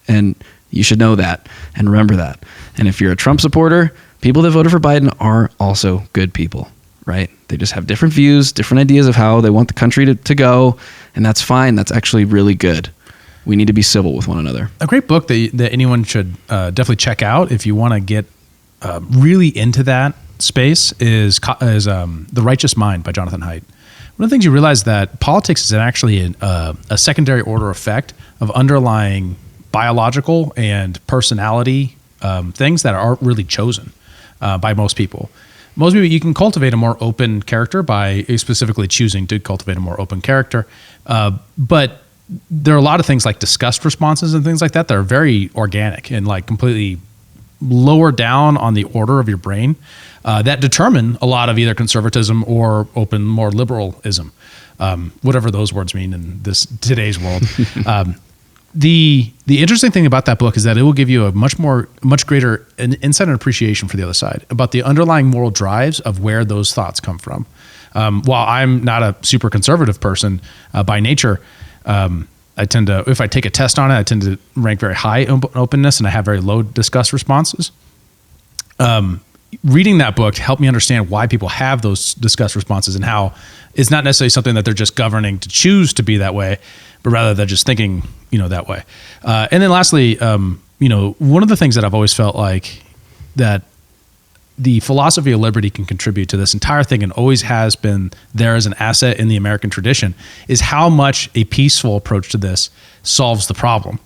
And you should know that and remember that. And if you're a Trump supporter, people that voted for Biden are also good people, right? They just have different views, different ideas of how they want the country to go. And that's fine. That's actually really good. We need to be civil with one another. A great book that anyone should definitely check out if you want to get really into that space is The Righteous Mind by Jonathan Haidt. One of the things you realize that politics is actually a secondary order effect of underlying biological and personality things that aren't really chosen by most people. Most people, you can cultivate a more open character by specifically choosing to cultivate a more open character. But there are a lot of things like disgust responses and things like that are very organic and completely lower down on the order of your brain that determine a lot of either conservatism or open, more liberalism, whatever those words mean in today's world. The interesting thing about that book is that it will give you a much greater insight and appreciation for the other side about the underlying moral drives of where those thoughts come from. While I'm not a super conservative person by nature, I tend to, if I take a test on it, I tend to rank very high in openness, and I have very low disgust responses. Reading that book helped me understand why people have those disgust responses and how it's not necessarily something that they're just governing to choose to be that way, but rather they're just thinking, that way. And then lastly, one of the things that I've always felt like that the philosophy of liberty can contribute to this entire thing and always has been there as an asset in the American tradition is how much a peaceful approach to this solves the problem.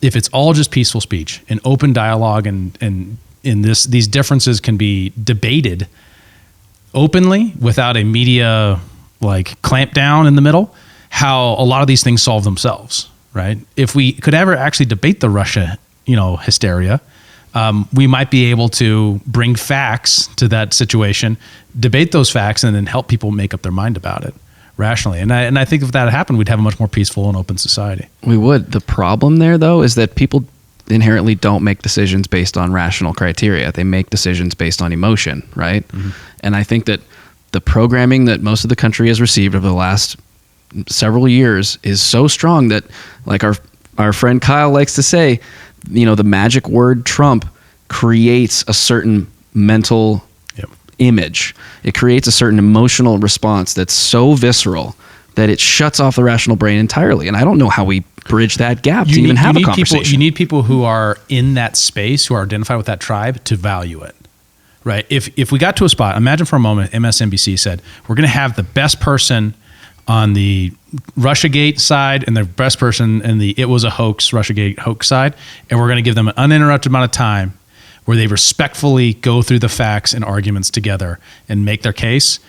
If it's all just peaceful speech and open dialogue and these differences can be debated openly without a media clamp down in the middle, how a lot of these things solve themselves, right? If we could ever actually debate the Russia, hysteria, we might be able to bring facts to that situation, debate those facts, and then help people make up their mind about it rationally. And I think if that happened, we'd have a much more peaceful and open society. We would. The problem there, though, is that people inherently don't make decisions based on rational criteria. They make decisions based on emotion, right? Mm-hmm. And I think that the programming that most of the country has received over the last several years is so strong that, like our friend Kyle likes to say, the magic word Trump creates a certain mental image. It creates a certain emotional response that's so visceral that it shuts off the rational brain entirely. And I don't know how we bridge that gap to even have a conversation. You need people who are in that space, who are identified with that tribe, to value it, right? If we got to a spot, imagine for a moment, MSNBC said, we're going to have the best person on the Russiagate side and the best person in the it was a hoax, Russiagate hoax side, and we're going to give them an uninterrupted amount of time where they respectfully go through the facts and arguments together and make their case.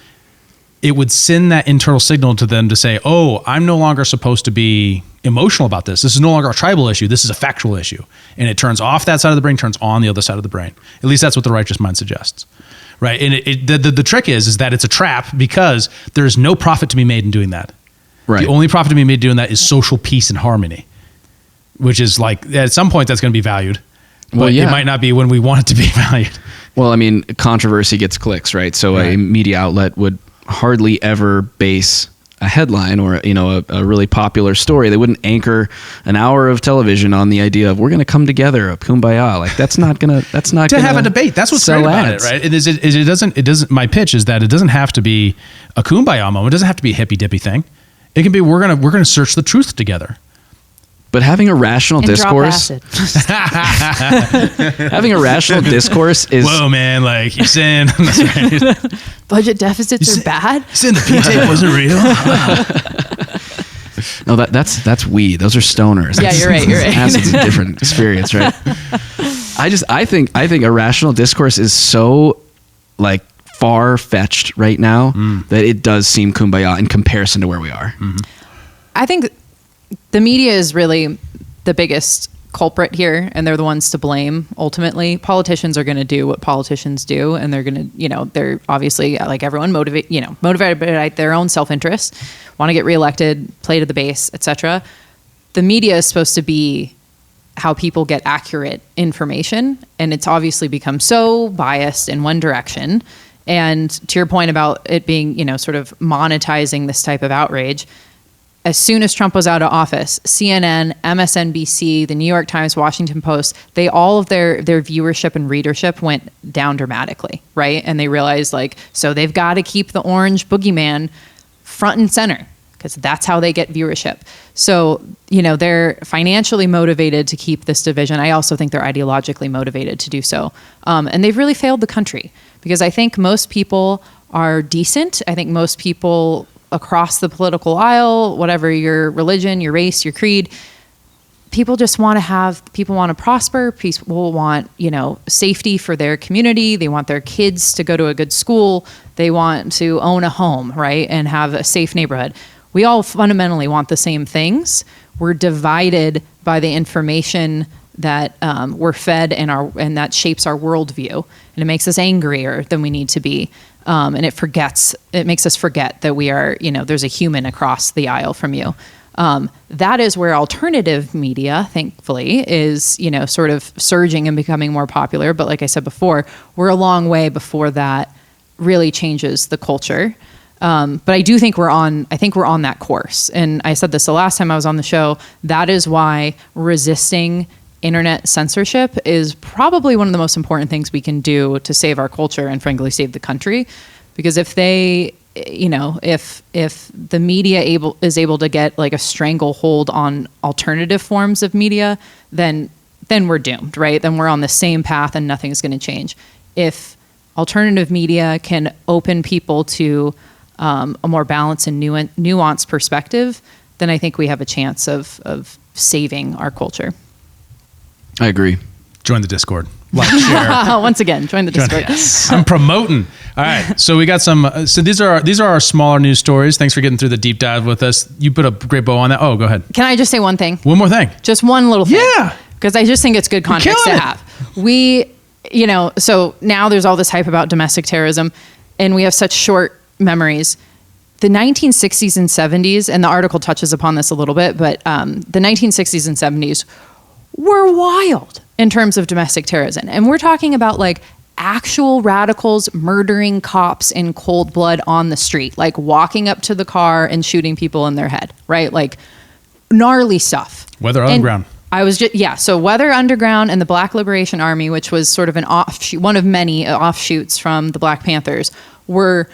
It would send that internal signal to them to say, oh, I'm no longer supposed to be emotional about this. This is no longer a tribal issue. This is a factual issue. And it turns off that side of the brain, turns on the other side of the brain. At least that's what the righteous mind suggests. Right. And the trick is that it's a trap because there's no profit to be made in doing that. Right. The only profit to be made doing that is social peace and harmony, which is like at some point that's going to be valued. But it might not be when we want it to be valued. Well, I mean, controversy gets clicks, right? So a media outlet would hardly ever base a headline or a really popular story. They wouldn't anchor an hour of television on the idea of we're going to come together, a kumbaya. Like that's not to have a debate. That's what's great about it, right? It doesn't. My pitch is that it doesn't have to be a kumbaya moment. It doesn't have to be a hippy dippy thing. It can be we're gonna search the truth together. But having a rational discourse, having a rational discourse is whoa, man. Like you're saying, budget deficits are bad. You're saying the P-tape wasn't real. No, that's weed. Those are stoners. Yeah, you're right. Acid's a different experience, right? I think a rational discourse is so like far-fetched right now that it does seem kumbaya in comparison to where we are. Mm-hmm. I think the media is really the biggest culprit here, and they're the ones to blame. Ultimately, politicians are going to do what politicians do, and they're going to, they're obviously like everyone motivated by their own self-interest, want to get reelected, play to the base, etc. The media is supposed to be how people get accurate information, and it's obviously become so biased in one direction. And to your point about it being, sort of monetizing this type of outrage, as soon as Trump was out of office, CNN, MSNBC, the New York Times, Washington Post, all of their viewership and readership went down dramatically, right? And they realized so they've got to keep the orange boogeyman front and center because that's how they get viewership. So, they're financially motivated to keep this division. I also think they're ideologically motivated to do so. And they've really failed the country because I think most people are decent. I think most people across the political aisle, whatever your religion, your race, your creed, people want to prosper. People want, safety for their community. They want their kids to go to a good school. They want to own a home, right? And have a safe neighborhood. We all fundamentally want the same things. We're divided by the information that we're fed and that shapes our worldview. And it makes us angrier than we need to be. And it makes us forget that we are, there's a human across the aisle from you. That is where alternative media, thankfully, is, sort of surging and becoming more popular. But like I said before, we're a long way before that really changes the culture. But I do think we're on that course. And I said this the last time I was on the show, that is why resisting internet censorship is probably one of the most important things we can do to save our culture and frankly save the country. Because if they, if the media is able to get like a stranglehold on alternative forms of media, then we're doomed, right? Then we're on the same path and nothing's going to change. If alternative media can open people to a more balanced and nuanced perspective, then I think we have a chance of saving our culture. I agree. Join the Discord. Like, share. Once again, join the Discord. Yes. I'm promoting. All right, so we got some. So these are our smaller news stories. Thanks for getting through the deep dive with us. You put a great bow on that. Oh, go ahead. Can I just say one thing? One more thing. Just one little thing. Yeah. Because I just think it's good context to have. So now there's all this hype about domestic terrorism, and we have such short memories. The 1960s and 70s, and the article touches upon this a little bit, but the 1960s and 70s were wild in terms of domestic terrorism. And we're talking about like actual radicals murdering cops in cold blood on the street, like walking up to the car and shooting people in their head, right? Like gnarly stuff. Weather Underground. So Weather Underground and the Black Liberation Army, which was sort of an offshoot, one of many offshoots from the Black Panthers, were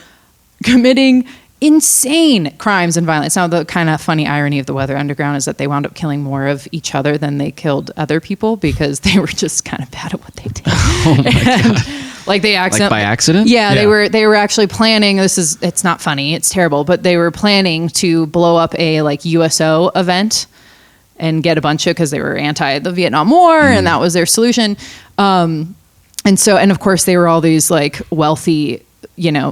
committing insane crimes and violence. Now, the kind of funny irony of the Weather Underground is that they wound up killing more of each other than they killed other people because they were just kind of bad at what they did. Oh my God. Like they accidentally, like by accident? Yeah, they were actually planning. It's not funny. It's terrible, but they were planning to blow up a like USO event and get a bunch of, because they were anti the Vietnam War and that was their solution. And of course they were all these like wealthy,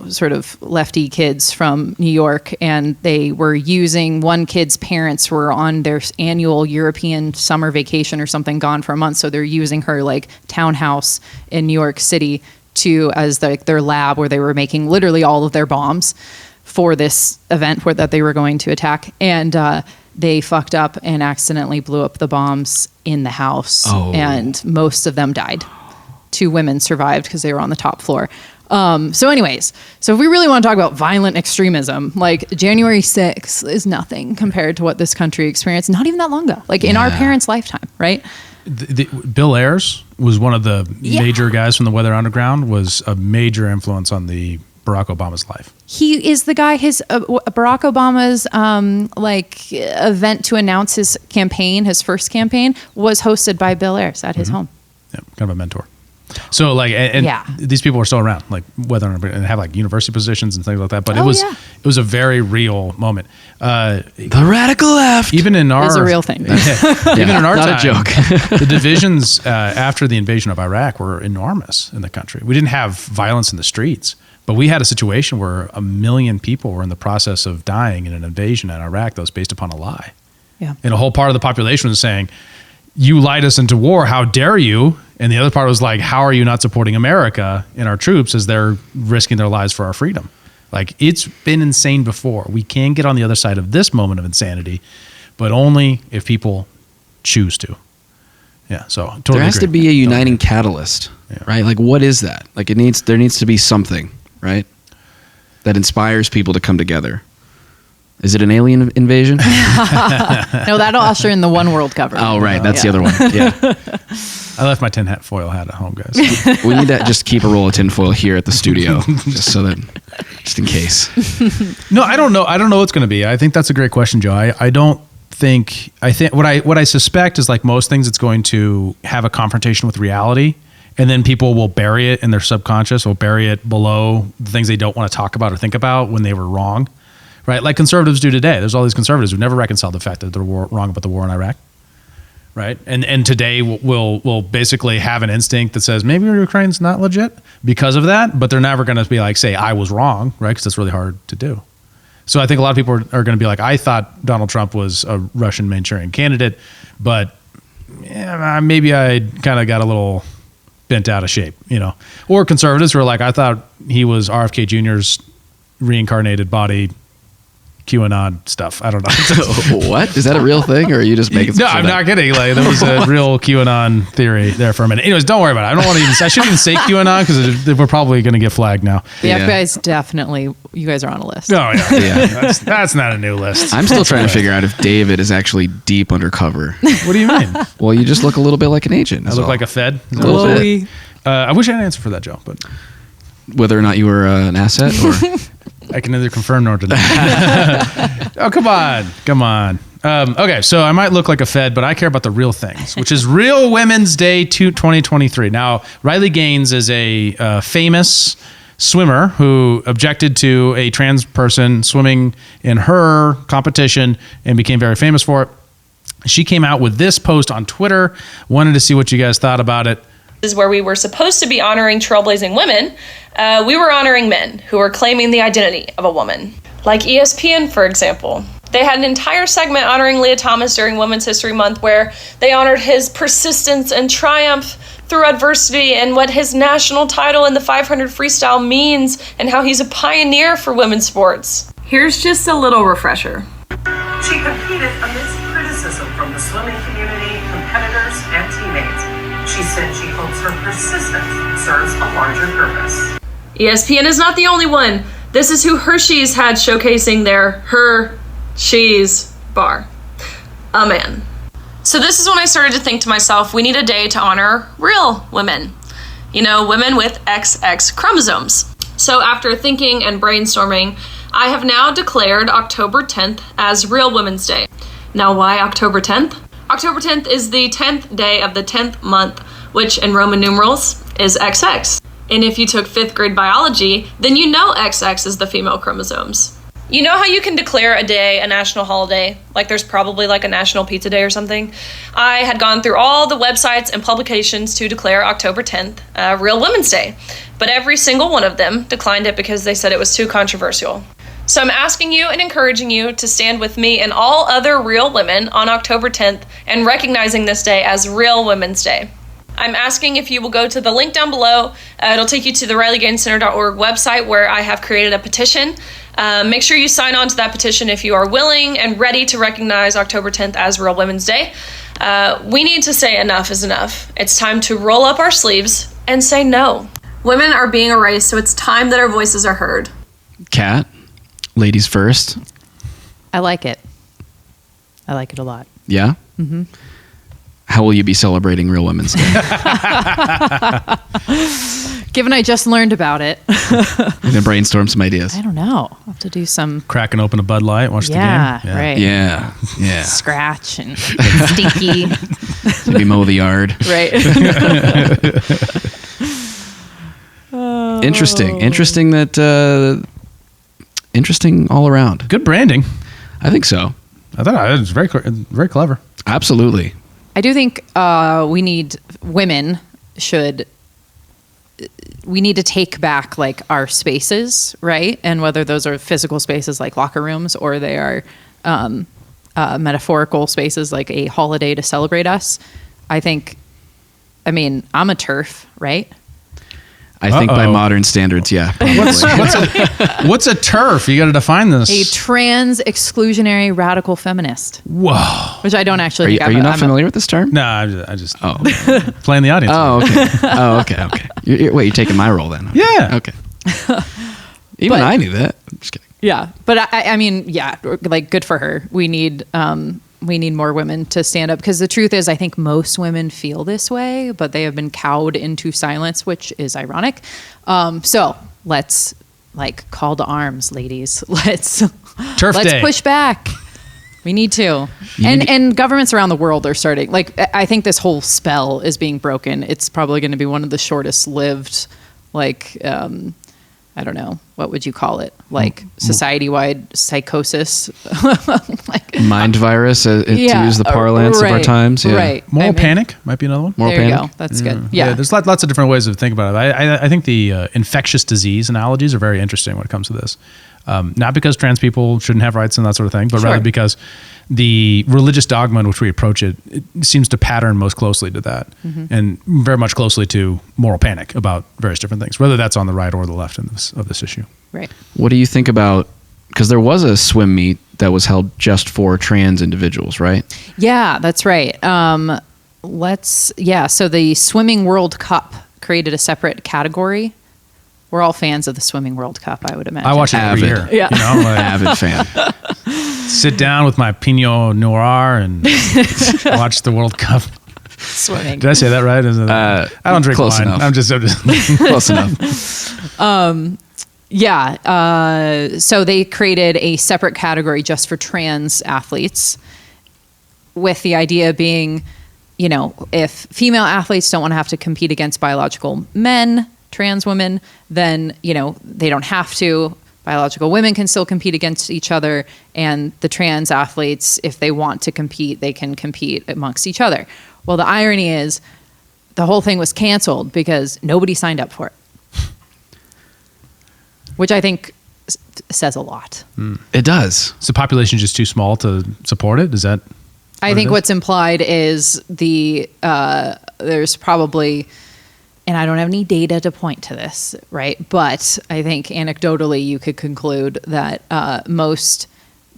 sort of lefty kids from New York, and they were using, one kid's parents were on their annual European summer vacation or something, gone for a month. So they're using her like townhouse in New York City as their lab where they were making literally all of their bombs for this event that they were going to attack. And they fucked up and accidentally blew up the bombs in the house. And most of them died. 2 women survived because they were on the top floor. So if we really want to talk about violent extremism, like January 6th is nothing compared to what this country experienced not even that long ago, like in our parents' lifetime, right? Bill Ayers was one of the major guys from the Weather Underground, was a major influence on the Barack Obama's life. He is the guy, Barack Obama's event to announce his campaign, his first campaign, was hosted by Bill Ayers at his home. Yeah, kind of a mentor. So these people are still around, like whether and have like university positions and things like that. But it was a very real moment. The radical left, even in our, is a real thing. Even in our not time, a joke. The divisions after the invasion of Iraq were enormous in the country. We didn't have violence in the streets, but we had a situation where 1 million people were in the process of dying in an invasion in Iraq that was based upon a lie. Yeah, and a whole part of the population was saying, "You lied us into war. How dare you?" And the other part was like, how are you not supporting America and our troops as they're risking their lives for our freedom? Like, it's been insane before. We can get on the other side of this moment of insanity, but only if people choose to. Yeah, so totally there has agree. to be a uniting catalyst, right? Like, what is that? Like, there needs to be something, right, that inspires people to come together. Is it an alien invasion? No, that'll usher in the one world government. Oh, right. That's the other one. Yeah. I left my foil hat at home, guys. We need to just keep a roll of tinfoil here at the studio, just in case. No, I don't know. I don't know what's going to be. I think that's a great question, Joe. I think what I suspect is, like most things, it's going to have a confrontation with reality, and then people will bury it in their subconscious, will bury it below the things they don't want to talk about or think about when they were wrong. Right, like conservatives do today. There's all these conservatives who never reconciled the fact that they're wrong about the war in Iraq. Right, and today we'll basically have an instinct that says maybe Ukraine's not legit because of that, but they're never going to be like, say, I was wrong, right? Because that's really hard to do. So I think a lot of people are going to be like, I thought Donald Trump was a Russian Manchurian candidate, but maybe I kind of got a little bent out of shape, Or conservatives who are like, I thought he was RFK Jr.'s reincarnated body. QAnon stuff. I don't know. What? Is that a real thing, or are you just making? No, I'm not kidding. Like, there was a real QAnon theory there for a minute. Anyways, don't worry about it. I shouldn't even say QAnon because we're probably going to get flagged now. The FBI's definitely. You guys are on a list. Oh yeah. That's not a new list. I'm still trying to figure out if David is actually deep undercover. What do you mean? Well, you just look a little bit like an agent. I look like a Fed. A little bit. I wish I had an answer for that, Joe, but whether or not you were an asset, or I can neither confirm nor deny. Oh, come on. Okay, so I might look like a Fed, but I care about the real things, which is Real Women's Day 2023. Now, Riley Gaines is a famous swimmer who objected to a trans person swimming in her competition and became very famous for it. She came out with this post on Twitter. Wanted to see what you guys thought about it. This is where we were supposed to be honoring trailblazing women. We were honoring men who were claiming the identity of a woman. Like ESPN, for example. They had an entire segment honoring Leah Thomas during Women's History Month where they honored his persistence and triumph through adversity and what his national title in the 500 freestyle means and how he's a pioneer for women's sports. Here's just a little refresher. She competed amidst criticism from the swimming community, competitors, and teammates. She said she hopes her persistence serves a larger purpose. ESPN is not the only one. This is who Hershey's had showcasing their Hershey's bar. A man. So this is when I started to think to myself, we need a day to honor real women. You know, women with XX chromosomes. So after thinking and brainstorming, I have now declared October 10th as Real Women's Day. Now why October 10th? October 10th is the 10th day of the 10th month, which in Roman numerals is XX. And if you took 5th grade biology, then you know XX is the female chromosomes. You know how you can declare a day a national holiday? Like there's probably like a National Pizza Day or something? I had gone through all the websites and publications to declare October 10th Real Women's Day, but every single one of them declined it because they said it was too controversial. So I'm asking you and encouraging you to stand with me and all other real women on October 10th and recognizing this day as Real Women's Day. I'm asking if you will go to the link down below. It'll take you to the RileyGaines.org website where I have created a petition. Make sure you sign on to that petition if you are willing and ready to recognize October 10th as Real Women's Day. We need to say enough is enough. It's time to roll up our sleeves and say no. Women are being erased, so it's time that our voices are heard. Kat, ladies first. I like it. I like it a lot. Yeah? Mm-hmm. How will you be celebrating Real Women's Day? Given I just learned about it. I'm going to brainstorm some ideas. I don't know. I'll have to do some... Cracking open a Bud Light, watch the game. Yeah, right. Yeah. Scratch and get stinky. Maybe mow the yard. Right. Interesting. Interesting all around. Good branding. I think so. I thought it was very clever. Absolutely. I do think we need to take back like our spaces, right? And whether those are physical spaces like locker rooms or they are metaphorical spaces like a holiday to celebrate us. I'm a TERF, right? I think by modern standards, yeah. What's a TERF? You got to define this. A trans exclusionary radical feminist. Whoa. Which I don't actually think Are you not familiar with this term? No, I just playing the audience. Oh, okay. You're taking my role then. Yeah. Okay. Even I knew that. I'm just kidding. Yeah. But I mean, yeah, like good for her. We need more women to stand up because the truth is I think most women feel this way, but they have been cowed into silence, which is ironic. So let's call to arms, ladies. Let's Day. Push back. We need to. And governments around the world are starting. I think this whole spell is being broken. It's probably going to be one of the shortest lived, I don't know, what would you call it? Society-wide psychosis. Mind virus, to use the parlance of our times. Yeah. Right. Moral panic might be another one. There you go. That's good. Yeah. There's lots of different ways to think about it. I think the infectious disease analogies are very interesting when it comes to this. Not because trans people shouldn't have rights and that sort of thing, but rather because the religious dogma in which we approach it seems to pattern most closely to that, and very much closely to moral panic about various different things, whether that's on the right or the left of this issue. Right. What do you think about, because there was a swim meet that was held just for trans individuals, right? Yeah, that's right. So the Swimming World Cup created a separate category. We're all fans of the Swimming World Cup, I would imagine. I watch it every year. Yeah. Avid fan. Sit down with my Pinot Noir and watch the World Cup. Swimming. Did I say that right? I don't drink close wine. Enough. I'm just close enough. So they created a separate category just for trans athletes, with the idea being, if female athletes don't want to have to compete against biological men, trans women, then, they don't have to. Biological women can still compete against each other, and the trans athletes, if they want to compete, they can compete amongst each other. Well, the irony is the whole thing was canceled because nobody signed up for it. Which I think says a lot. It does. Is the population just too small to support it? Is that? I think what's implied is there's probably, and I don't have any data to point to this, right? But I think anecdotally you could conclude that most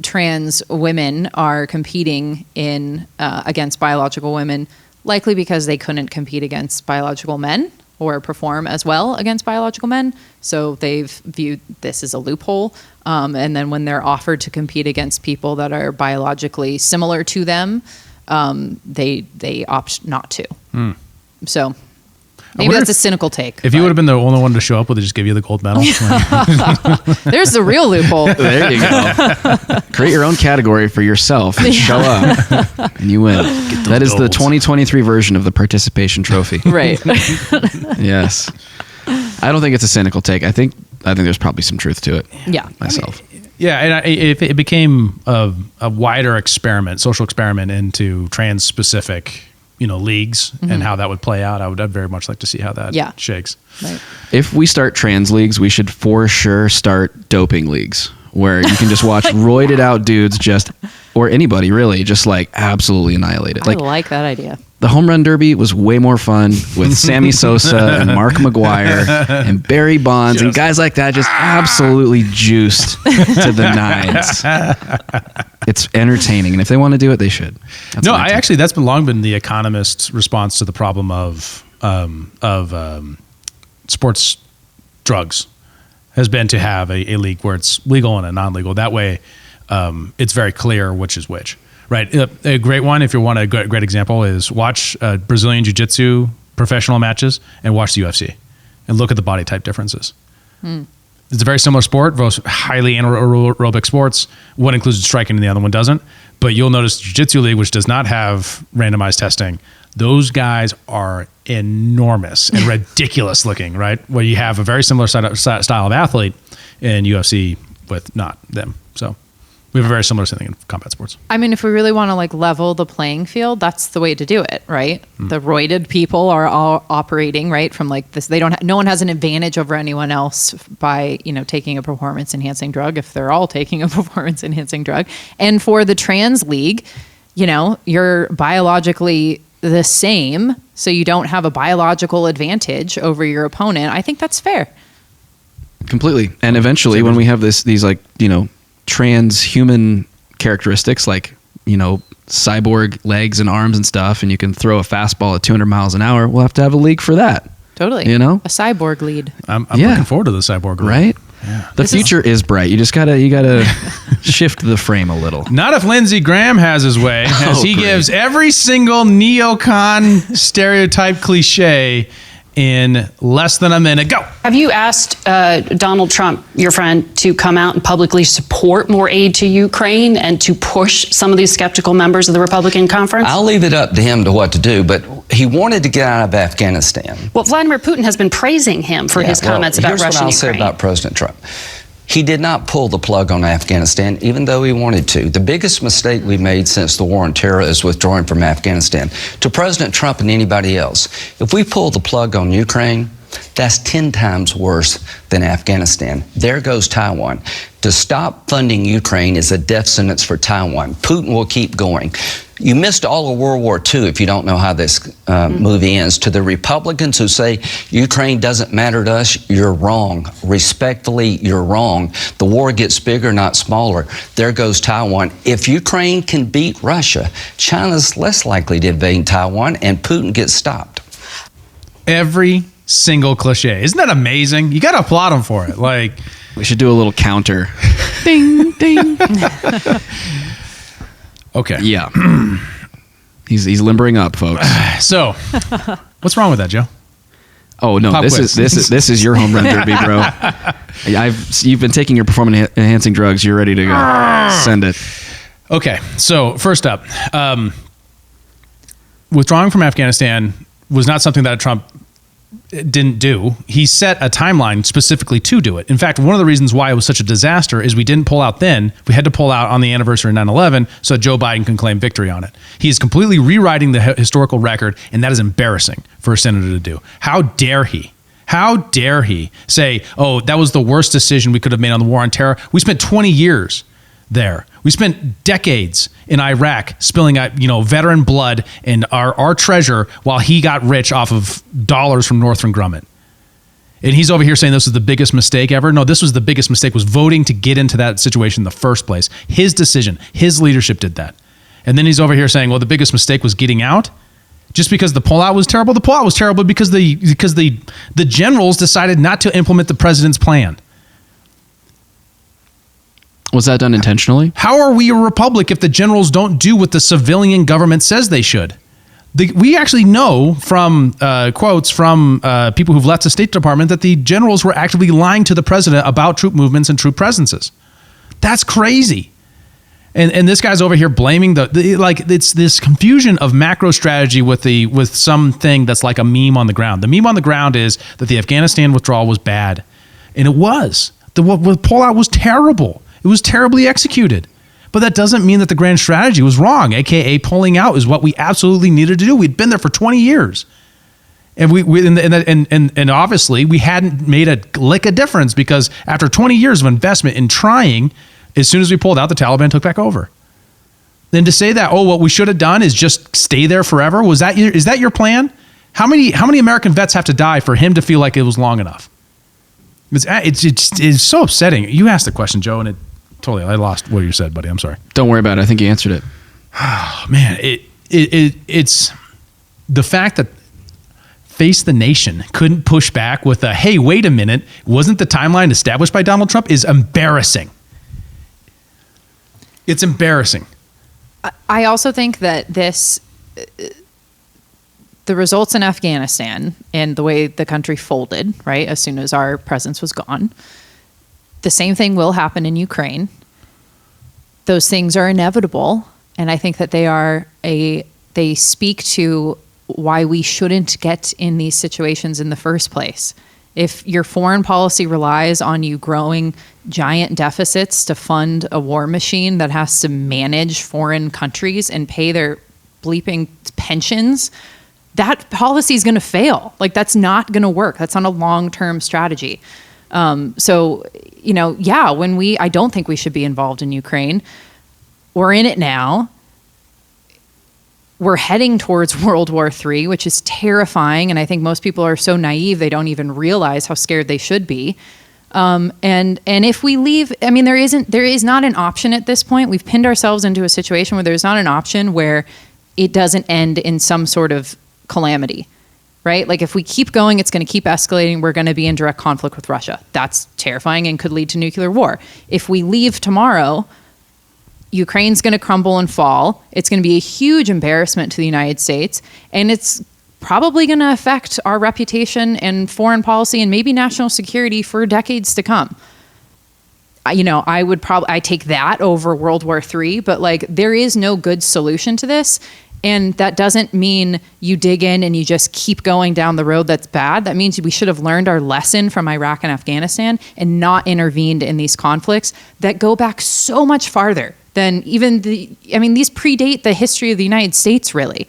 trans women are competing in against biological women, likely because they couldn't compete against biological men or perform as well against biological men. So they've viewed this as a loophole. And then when they're offered to compete against people that are biologically similar to them, they opt not to. So maybe that's a cynical take. If you would have been the only one to show up, would they just give you the gold medal? There's the real loophole. There you go. Create your own category for yourself and show up and you win. That is the 2023 version of the participation trophy. Right. Yes. I don't think it's a cynical take. I think there's probably some truth to it. Yeah. Myself. Yeah, and it became a wider experiment, social experiment into trans-specific, leagues and how that would play out. I'd very much like to see how that shakes. Right. If we start trans leagues, we should for sure start doping leagues where you can just watch roided out dudes or anybody really, just like absolutely annihilate it. I like that idea. The home run derby was way more fun with Sammy Sosa and Mark McGwire and Barry Bonds and guys like that, just absolutely juiced to the nines. It's entertaining, and if they want to do it, they should. That's long been the economist's response to the problem of sports drugs has been to have a league where it's legal and a non-legal. That way, it's very clear which is which. Right. A great one, if you want a great example, is watch Brazilian Jiu-Jitsu professional matches and watch the UFC and look at the body type differences. It's a very similar sport, both highly anaerobic sports. One includes striking and the other one doesn't. But you'll notice Jiu-Jitsu League, which does not have randomized testing, those guys are enormous and ridiculous looking, right? Where you have a very similar style of athlete in UFC with not them. So we have a very similar thing in combat sports. I mean, if we really want to level the playing field, that's the way to do it, right? The roided people are all operating right from this. No one has an advantage over anyone else by taking a performance enhancing drug if they're all taking a performance enhancing drug. And for the trans league, you're biologically the same, so you don't have a biological advantage over your opponent. I think that's fair. Completely. And eventually, when we have these transhuman characteristics cyborg legs and arms and stuff, and you can throw a fastball at 200 miles an hour, we'll have to have a league for that. Totally. A cyborg lead. I'm looking forward to the cyborg league. Right? Yeah. The future is bright. You just gotta shift the frame a little. Not if Lindsay Graham has his way, as he gives every single neocon stereotype cliche in less than a minute. Go. Have you asked Donald Trump, your friend, to come out and publicly support more aid to Ukraine and to push some of these skeptical members of the Republican conference? I'll leave it up to him to what to do, but he wanted to get out of Afghanistan. Well, Vladimir Putin has been praising him for his comments about Russia and Ukraine. Here's what I'll say about President Trump. He did not pull the plug on Afghanistan, even though he wanted to. The biggest mistake we made since the war on terror is withdrawing from Afghanistan. To President Trump and anybody else, if we pull the plug on Ukraine, that's 10 times worse than Afghanistan. There goes Taiwan. To stop funding Ukraine is a death sentence for Taiwan. Putin will keep going. You missed all of World War II if you don't know how this movie ends. To the Republicans who say Ukraine doesn't matter to us, you're wrong. Respectfully, you're wrong. The war gets bigger, not smaller. There goes Taiwan. If Ukraine can beat Russia, China's less likely to invade Taiwan, and Putin gets stopped. Every single cliche. Isn't that amazing? You got to applaud him for it. We should do a little counter. Ding, ding. Okay. Yeah. He's limbering up, folks. So, what's wrong with that, Joe? Oh no, this is your home run derby, bro. You've been taking your performance enhancing drugs. You're ready to go. Send it. Okay. So first up, withdrawing from Afghanistan was not something that Trump didn't do. He set a timeline specifically to do it. In fact, one of the reasons why it was such a disaster is we didn't pull out then. We had to pull out on the anniversary of 9/11 so that Joe Biden can claim victory on it. He is completely rewriting the historical record, and that is embarrassing for a senator to do. How dare he? How dare he say, oh, that was the worst decision we could have made on the war on terror? We spent 20 years there. We spent decades in Iraq spilling out, veteran blood and our treasure while he got rich off of dollars from Northrop Grumman. And he's over here saying this was the biggest mistake ever. No, this was the biggest mistake, was voting to get into that situation in the first place. His decision, his leadership did that. And then he's over here saying, well, the biggest mistake was getting out. Just because the pullout was terrible? The pullout was terrible because the generals decided not to implement the president's plan. Was that done intentionally? How are we a republic if the generals don't do what the civilian government says they should? We actually know from quotes from people who've left the State Department that the generals were actively lying to the president about troop movements and troop presences. That's crazy. And this guy's over here blaming it's this confusion of macro strategy with something that's like a meme on the ground. The meme on the ground is that the Afghanistan withdrawal was bad, and it was. The pullout was terrible. It was terribly executed. But that doesn't mean that the grand strategy was wrong, aka pulling out is what we absolutely needed to do. We'd been there for 20 years. And and obviously we hadn't made a lick of difference because after 20 years of investment in trying, as soon as we pulled out, the Taliban took back over. Then to say that, what we should have done is just stay there forever. Is that your plan? How many American vets have to die for him to feel like it was long enough? It's so upsetting. You asked the question, Joe, and I lost what you said, buddy. I'm sorry. Don't worry about it. I think you answered it. Oh, man, it's the fact that Face the Nation couldn't push back with a, hey, wait a minute, wasn't the timeline established by Donald Trump is embarrassing. It's embarrassing. I also think that the results in Afghanistan and the way the country folded, right, as soon as our presence was gone, the same thing will happen in Ukraine. Those things are inevitable, and I think that they speak to why we shouldn't get in these situations in the first place. If your foreign policy relies on you growing giant deficits to fund a war machine that has to manage foreign countries and pay their bleeping pensions, that policy is going to fail. That's not going to work. That's not a long-term strategy. I don't think we should be involved in Ukraine. We're in it now. We're heading towards World War III, which is terrifying. And I think most people are so naive, they don't even realize how scared they should be. And if we leave, there is not an option at this point. We've pinned ourselves into a situation where there's not an option where it doesn't end in some sort of calamity, right? If we keep going, it's going to keep escalating. We're going to be in direct conflict with Russia. That's terrifying and could lead to nuclear war. If we leave tomorrow, Ukraine's going to crumble and fall. It's going to be a huge embarrassment to the United States, and it's probably going to affect our reputation and foreign policy and maybe national security for decades to come. I take that over World War III, but there is no good solution to this. And that doesn't mean you dig in and you just keep going down the road that's bad. That means we should have learned our lesson from Iraq and Afghanistan and not intervened in these conflicts that go back so much farther than even these predate the history of the United States, really.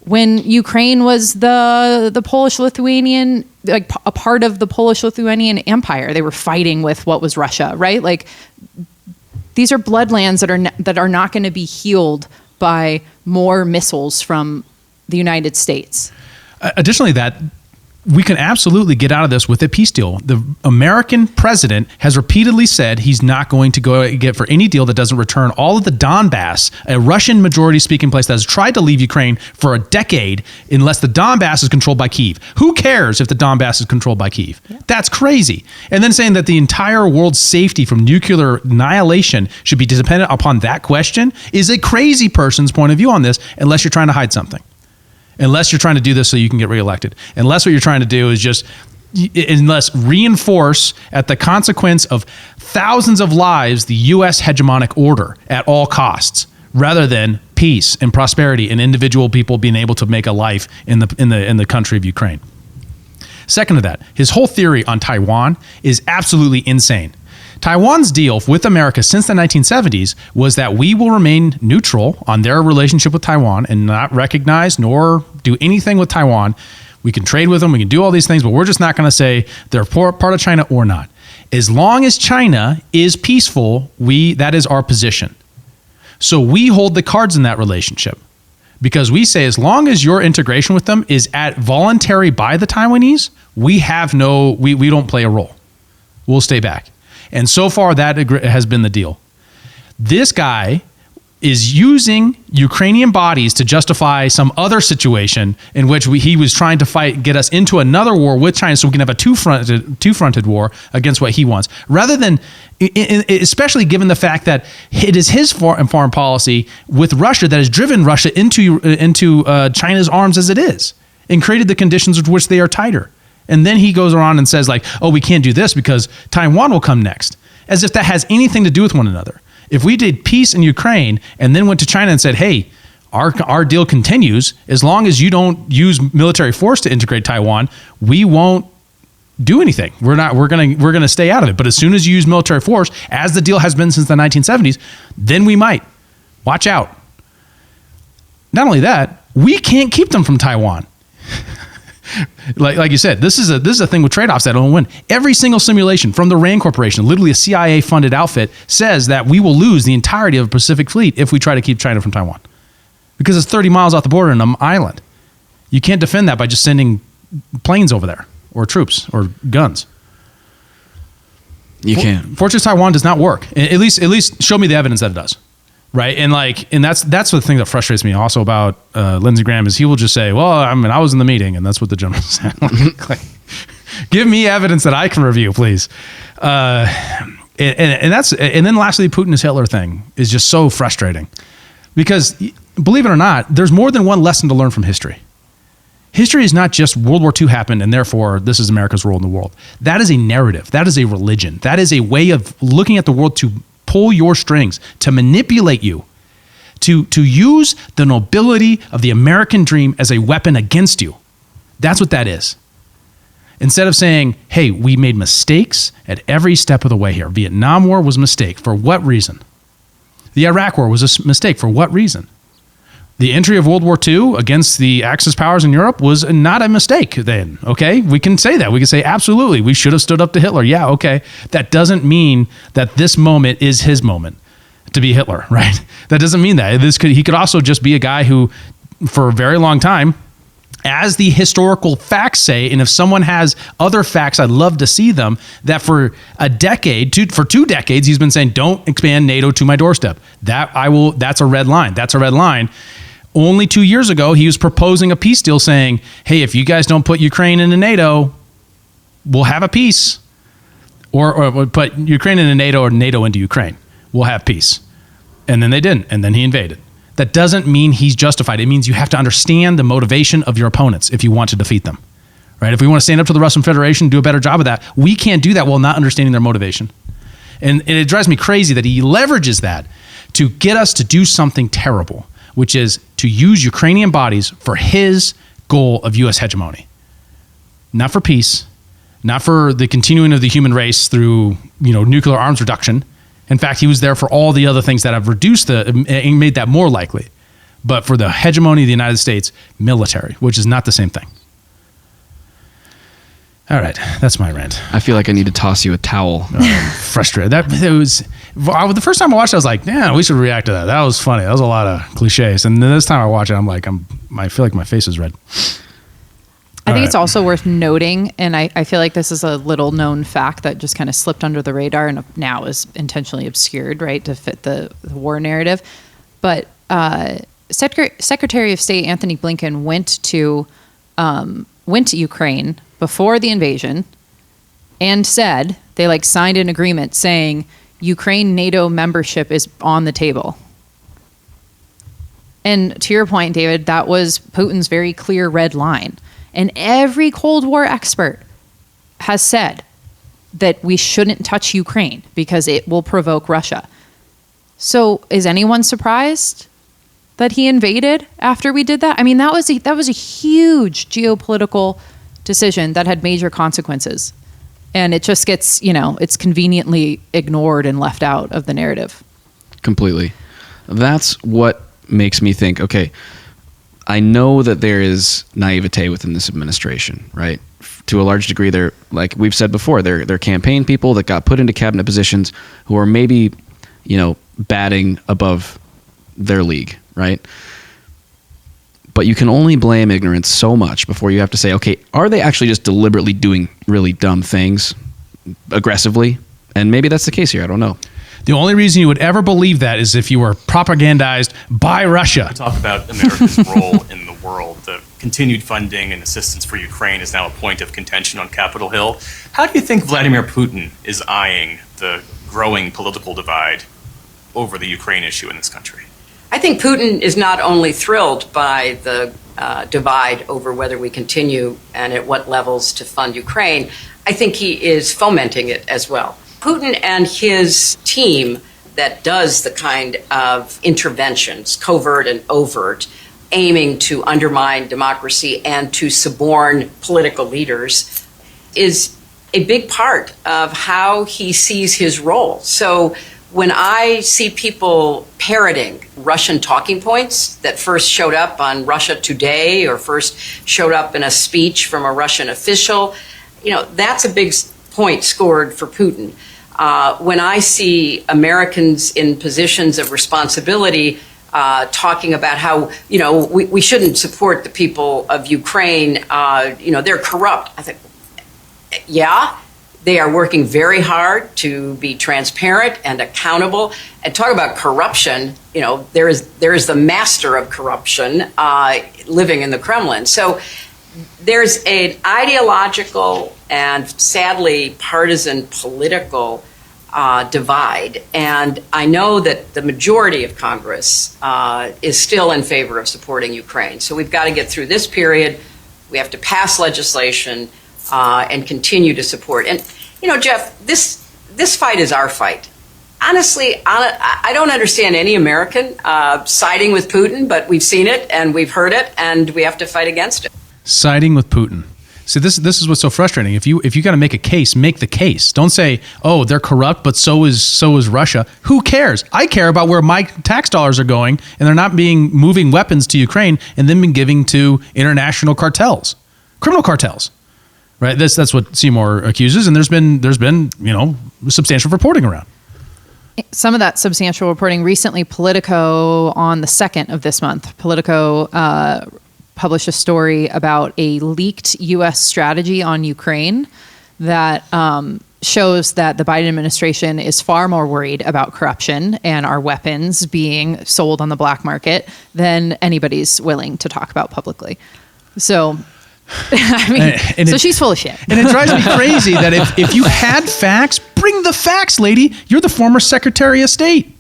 When Ukraine was the Polish-Lithuanian, a part of the Polish-Lithuanian Empire, they were fighting with what was Russia, right? These are bloodlands that are not going to be healed by more missiles from the United States. Additionally, we can absolutely get out of this with a peace deal. The American president has repeatedly said he's not going to go get for any deal that doesn't return all of the Donbass, a Russian majority speaking place that has tried to leave Ukraine for a decade unless the Donbass is controlled by Kyiv. Who cares if the Donbass is controlled by Kyiv? Yeah. That's crazy. And then saying that the entire world's safety from nuclear annihilation should be dependent upon that question is a crazy person's point of view on this, unless you're trying to hide something. Unless you're trying to do this so you can get reelected. Unless what you're trying to do is reinforce at the consequence of thousands of lives the U.S. hegemonic order at all costs. rather than peace and prosperity and individual people being able to make a life in the country of Ukraine. Second to that, his whole theory on Taiwan is absolutely insane. Taiwan's deal with America since the 1970s was that we will remain neutral on their relationship with Taiwan and not recognize nor do anything with Taiwan. We can trade with them, we can do all these things, but we're just not going to say they're part of China or not. As long as China is peaceful, that is our position. So we hold the cards in that relationship. Because we say as long as your integration with them is at voluntary by the Taiwanese, we don't play a role. We'll stay back. And so far that has been the deal. This guy is using Ukrainian bodies to justify some other situation in which he was trying to get us into another war with China so we can have a two-fronted war against what he wants. Rather than, especially given the fact that it is his foreign policy with Russia that has driven Russia into China's arms as it is and created the conditions with which they are tighter. And then he goes around and says like, oh, we can't do this because Taiwan will come next, as if that has anything to do with one another. If we did peace in Ukraine and then went to China and said, hey, our deal continues, as long as you don't use military force to integrate Taiwan, we won't do anything. We're gonna stay out of it. But as soon as you use military force, as the deal has been since the 1970s, then we might. Watch out. Not only that, we can't keep them from Taiwan. Like you said, this is a thing with trade-offs that don't win. Every single simulation from the RAND Corporation, literally a CIA-funded outfit, says that we will lose the entirety of the Pacific Fleet if we try to keep China from Taiwan. Because it's 30 miles off the border in an island. You can't defend that by just sending planes over there, or troops, or guns. You can't. Fortress Taiwan does not work. At least show me the evidence that it does. Right. And that's the thing that frustrates me also about Lindsey Graham is he will just say, well, I was in the meeting and that's what the general said. Give me evidence that I can review, please. And then lastly, Putin is Hitler thing is just so frustrating because believe it or not, there's more than one lesson to learn from history. History is not just World War II happened and therefore this is America's role in the world. That is a narrative. That is a religion. That is a way of looking at the world to pull your strings, to manipulate you, to use the nobility of the American dream as a weapon against you. That's what that is. Instead of saying, hey, we made mistakes at every step of the way here. Vietnam War was a mistake. For what reason? The Iraq War was a mistake. For what reason? The entry of World War II against the Axis powers in Europe was not a mistake then, okay? We can say that. We can say, absolutely, we should have stood up to Hitler. Yeah, okay. That doesn't mean that this moment is his moment to be Hitler, right? That doesn't mean that. He could also just be a guy who, for a very long time, as the historical facts say, and if someone has other facts, I'd love to see them, that for a decade, for 2 decades, he's been saying, don't expand NATO to my doorstep. That's a red line. That's a red line. Only 2 years ago, he was proposing a peace deal saying, hey, if you guys don't put Ukraine into NATO, we'll have a peace. Or put Ukraine into NATO or NATO into Ukraine. We'll have peace. And then they didn't. And then he invaded. That doesn't mean he's justified. It means you have to understand the motivation of your opponents if you want to defeat them. Right? If we want to stand up to the Russian Federation, do a better job of that, we can't do that while not understanding their motivation. And it drives me crazy that he leverages that to get us to do something terrible, which is to use Ukrainian bodies for his goal of U.S. hegemony. Not for peace, not for the continuing of the human race through, nuclear arms reduction. In fact, he was there for all the other things that have reduced and made that more likely. But for the hegemony of the United States, military, which is not the same thing. All right, that's my rant. I feel like I need to toss you a towel. Frustrated. The first time I watched it, I was like, yeah, we should react to that. That was funny. That was a lot of cliches. And then this time I watch it, I'm like, I feel like my face is red. I think it's also worth noting, and I feel like this is a little known fact that just kind of slipped under the radar and now is intentionally obscured, right, to fit the war narrative. But Secretary of State Anthony Blinken went to Ukraine before the invasion and said they signed an agreement saying Ukraine NATO membership is on the table. And to your point, David, that was Putin's very clear red line. And every Cold War expert has said that we shouldn't touch Ukraine because it will provoke Russia. So is anyone surprised that he invaded after we did that? I mean, that was a huge geopolitical decision that had major consequences. And it just gets, it's conveniently ignored and left out of the narrative. Completely. That's what makes me think, okay, I know that there is naivete within this administration, right? To a large degree, they're, like we've said before, they're campaign people that got put into cabinet positions who are maybe, batting above their league, right? But you can only blame ignorance so much before you have to say, okay, are they actually just deliberately doing really dumb things aggressively? And maybe that's the case here. I don't know. The only reason you would ever believe that is if you were propagandized by Russia. Talk about America's role in the world. The continued funding and assistance for Ukraine is now a point of contention on Capitol Hill. How do you think Vladimir Putin is eyeing the growing political divide over the Ukraine issue in this country? I think Putin is not only thrilled by the divide over whether we continue and at what levels to fund Ukraine, I think he is fomenting it as well. Putin and his team that does the kind of interventions, covert and overt, aiming to undermine democracy and to suborn political leaders, is a big part of how he sees his role. So when I see people parroting Russian talking points that first showed up on Russia Today or first showed up in a speech from a Russian official, that's a big point scored for Putin. When I see Americans in positions of responsibility talking about how, we shouldn't support the people of Ukraine, they're corrupt, I think, yeah, they are working very hard to be transparent and accountable. And talk about corruption, there is the master of corruption living in the Kremlin. So there's an ideological and sadly partisan political divide. And I know that the majority of Congress is still in favor of supporting Ukraine. So we've got to get through this period. We have to pass legislation and continue to support. And, Jeff, this fight is our fight. Honestly, I don't understand any American siding with Putin, but we've seen it and we've heard it and we have to fight against it. Siding with Putin. See, this is what's so frustrating. If you got to make a case, make the case. Don't say, "Oh, they're corrupt, but so is Russia." Who cares? I care about where my tax dollars are going, and they're not moving weapons to Ukraine and then being giving to international cartels, criminal cartels. Right? That's what Seymour accuses, and there's been substantial reporting around. Some of that substantial reporting recently. Politico on the 2nd of this month. Politico published a story about a leaked U.S. strategy on Ukraine that shows that the Biden administration is far more worried about corruption and our weapons being sold on the black market than anybody's willing to talk about publicly. So, so she's full of shit. And it drives me crazy that if you had facts, bring the facts, lady. You're the former Secretary of State.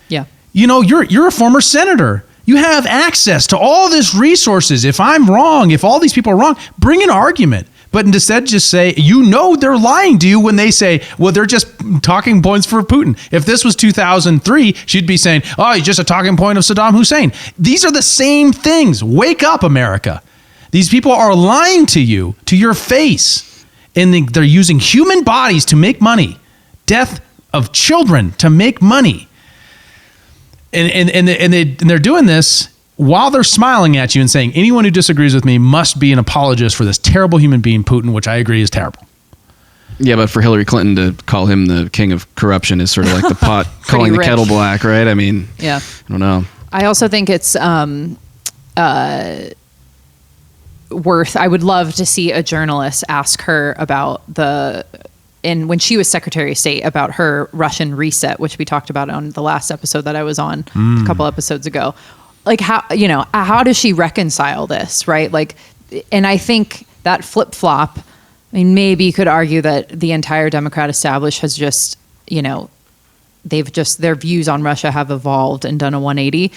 Yeah. You're a former senator. You have access to all this resources. If I'm wrong, if all these people are wrong, bring an argument. But instead just say, they're lying to you when they say, well, they're just talking points for Putin. If this was 2003, she'd be saying, oh, he's just a talking point of Saddam Hussein. These are the same things. Wake up, America. These people are lying to you, to your face. And they're using human bodies to make money. Death of children to make money. And they're doing this while they're smiling at you and saying, anyone who disagrees with me must be an apologist for this terrible human being, Putin, which I agree is terrible. Yeah, but for Hillary Clinton to call him the king of corruption is sort of like the pot calling the kettle black, right? I mean, yeah. I don't know. I also think it's I would love to see a journalist ask her about when she was Secretary of State, about her Russian reset, which we talked about on the last episode that I was on a couple episodes ago. Like how does she reconcile this, right? Like, and I think that flip-flop, maybe you could argue that the entire Democrat establishment has just, their views on Russia have evolved and done a 180.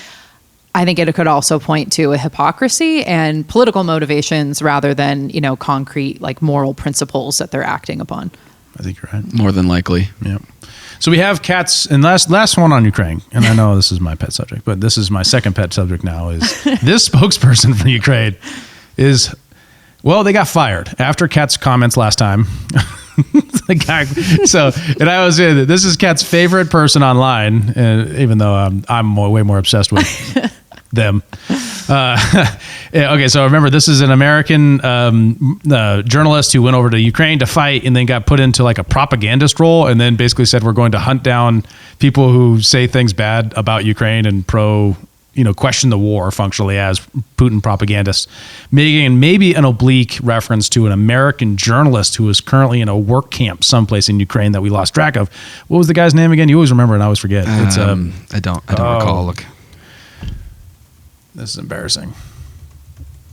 I think it could also point to a hypocrisy and political motivations rather than, concrete, moral principles that they're acting upon. I think you're right. More than likely. Yeah. So we have Kat's, and last one on Ukraine, and I know this is my pet subject, but this is my second pet subject now, is this spokesperson for Ukraine is, well, they got fired after Kat's comments last time. And I was this is Kat's favorite person online, even though I'm way more obsessed with them. Okay, so remember, this is an American journalist who went over to Ukraine to fight and then got put into like a propagandist role, and then basically said, we're going to hunt down people who say things bad about Ukraine and question the war functionally as Putin propagandists, making maybe an oblique reference to an American journalist who is currently in a work camp someplace in Ukraine that we lost track of. What was the guy's name again? You always remember and I always forget. It's I don't recall. Look. This is embarrassing.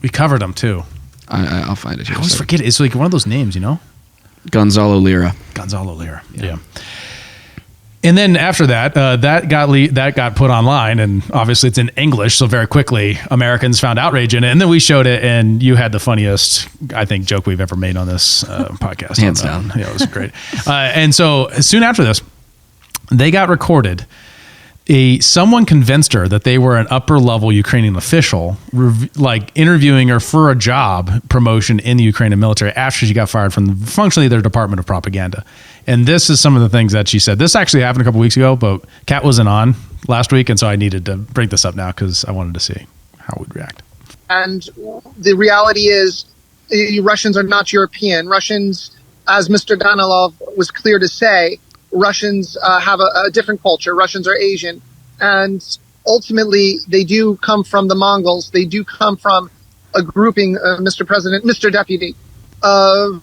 We covered him too. I'll find it here. I always forget it. It's like one of those names, Gonzalo Lira. Yeah. And then after that, that got put online, and obviously it's in English, so very quickly Americans found outrage in it. And then we showed it, and you had the funniest, I think, joke we've ever made on this podcast. Hands down. Yeah, it was great. And so soon after this, they got recorded. Someone convinced her that they were an upper level Ukrainian official, interviewing her for a job promotion in the Ukrainian military after she got fired from functionally their Department of Propaganda. And this is some of the things that she said. This actually happened a couple weeks ago, but Kat wasn't on last week, and so I needed to bring this up now because I wanted to see how we'd react. And the reality is, Russians are not European. Russians, as Mr. Danilov was clear to say, Russians have a different culture. Russians are Asian. And ultimately, they do come from the Mongols. They do come from a grouping, Mr. President, Mr. Deputy, of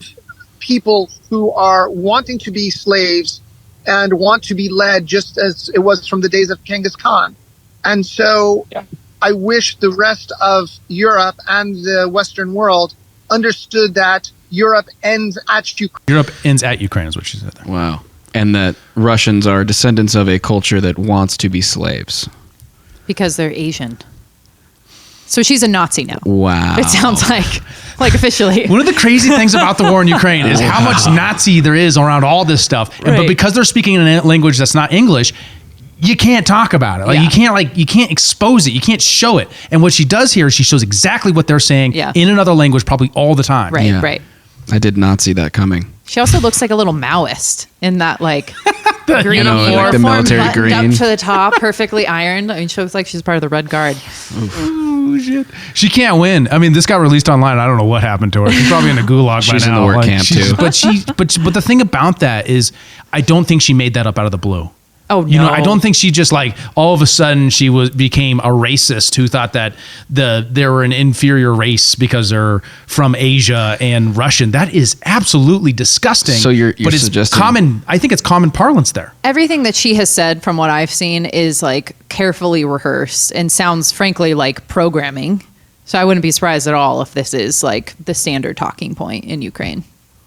people who are wanting to be slaves and want to be led just as it was from the days of Genghis Khan. And so I wish the rest of Europe and the Western world understood that Europe ends at Ukraine. Europe ends at Ukraine is what she said there. Wow. And that Russians are descendants of a culture that wants to be slaves. Because they're Asian. So she's a Nazi now. Wow. It sounds like officially. One of the crazy things about the war in Ukraine is how much Nazi there is around all this stuff. Right. But because they're speaking in a language that's not English, you can't talk about it. You can't expose it. You can't show it. And what she does here is she shows exactly what they're saying in another language probably all the time. Right, right. I did not see that coming. She also looks like a little Maoist in that green like the military green up to the top, perfectly ironed. I mean, she looks like she's part of the Red Guard. Oh shit! She can't win. I mean, this got released online. I don't know what happened to her. She's probably in a gulag by now. She's in the work camp too. But the thing about that is, I don't think she made that up out of the blue. Oh no! I don't think she just all of a sudden she became a racist who thought that they were an inferior race because they're from Asia and Russian. That is absolutely disgusting. So you're it's suggesting common. I think it's common parlance there. Everything that she has said, from what I've seen, is carefully rehearsed and sounds frankly like programming. So I wouldn't be surprised at all if this is the standard talking point in Ukraine.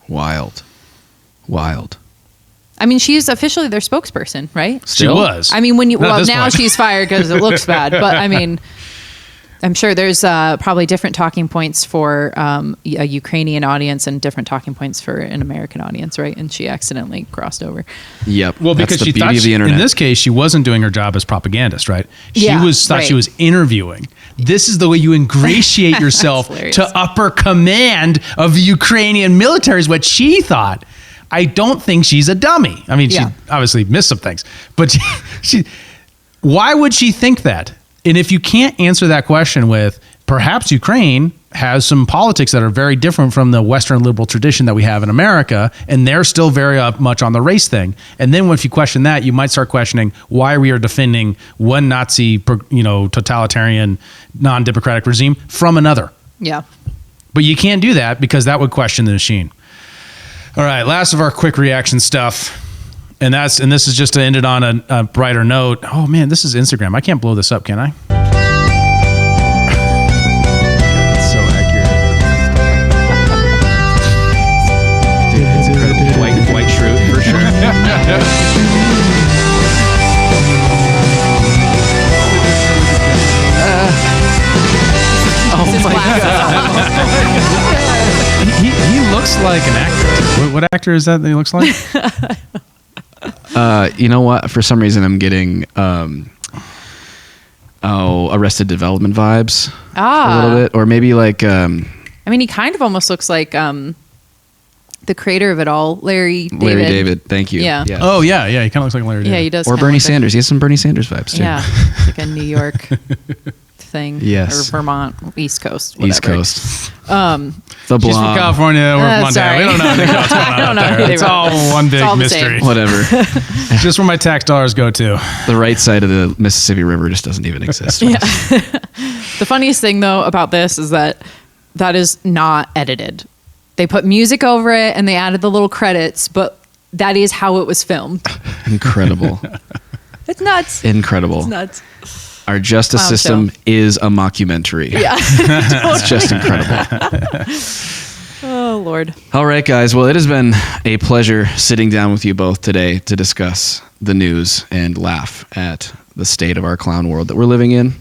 Wild. I mean, she's officially their spokesperson, right? Still? She was. I mean, now she's fired because it looks bad. But I mean, I'm sure there's probably different talking points for a Ukrainian audience and different talking points for an American audience, right? And she accidentally crossed over. Yep. Well, because she thought in this case she wasn't doing her job as propagandist, right? She thought she was interviewing. This is the way you ingratiate yourself to upper command of the Ukrainian military, is what she thought. I don't think she's a dummy. I mean, she obviously missed some things, but why would she think that? And if you can't answer that question with perhaps Ukraine has some politics that are very different from the Western liberal tradition that we have in America, and they're still very much on the race thing. And then if you question that, you might start questioning why we are defending one Nazi, totalitarian, non-democratic regime from another. Yeah. But you can't do that because that would question the machine. All right, last of our quick reaction stuff. And this is just to end it on a brighter note. Oh man, this is Instagram. I can't blow this up, can I? It's so accurate. Dude, it's incredible. White shroot for sure. Oh my God. He looks like an actor. What actor is that he looks like? You know what? For some reason, I'm getting Arrested Development vibes a little bit, or maybe like. I mean, he kind of almost looks like the creator of it all, Larry David. Larry David, thank you. Yeah. Yes. Oh yeah, yeah. He kind of looks like Larry David. Yeah, he does. Or Bernie Sanders. He has some Bernie Sanders vibes too. Yeah, like a New York thing. Yes. Or Vermont, East Coast. Whatever. East Coast. The blob. She's from California. We're from Montana. sorry. We don't know anything what's going on I don't out know there. either It's way. all one big It's all the mystery. same. Whatever. Just where my tax dollars go to. The right side of the Mississippi River just doesn't even exist. Yeah. The funniest thing though about this is that is not edited. They put music over it and they added the little credits, but that is how it was filmed. Incredible. It's nuts. Incredible. It's nuts. Our justice Wow, system so- is a mockumentary. Yeah. It's just incredible. Oh, Lord. All right, guys. Well, it has been a pleasure sitting down with you both today to discuss the news and laugh at the state of our clown world that we're living in.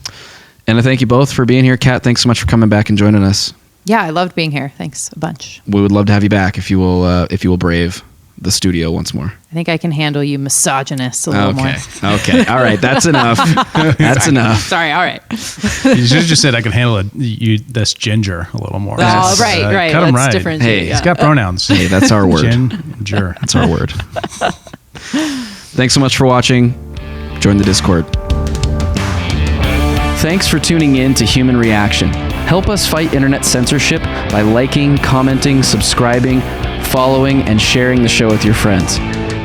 And I thank you both for being here. Kat, thanks so much for coming back and joining us. Yeah, I loved being here. Thanks a bunch. We would love to have you back if you will brave the studio once more. I think I can handle you misogynists a little more. Okay. All right. That's enough. That's enough. Sorry. All right. You should have just said I can handle this ginger a little more. Oh, right. Cut him Let's right. differentiate, Hey, yeah. he's got pronouns. Hey, that's our word. Ginger. That's our word. Thanks so much for watching. Join the Discord. Thanks for tuning in to Human Reaction. Help us fight internet censorship by liking, commenting, subscribing, following, and sharing the show with your friends.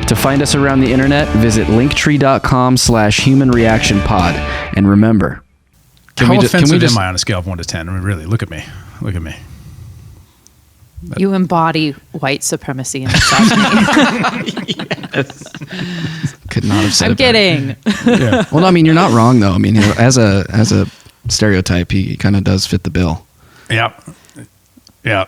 To find us around the internet, visit linktree.com/humanreactionpod. And remember, How offensive am I on a scale of 1 to 10? I mean, really, look at me. Look at me. You embody white supremacy and misogyny. Yes. Could not have said I'm it better. kidding. Yeah. Well, no, I mean, you're not wrong, though. I mean, as a stereotype, he kind of does fit the bill. Yep. Yeah.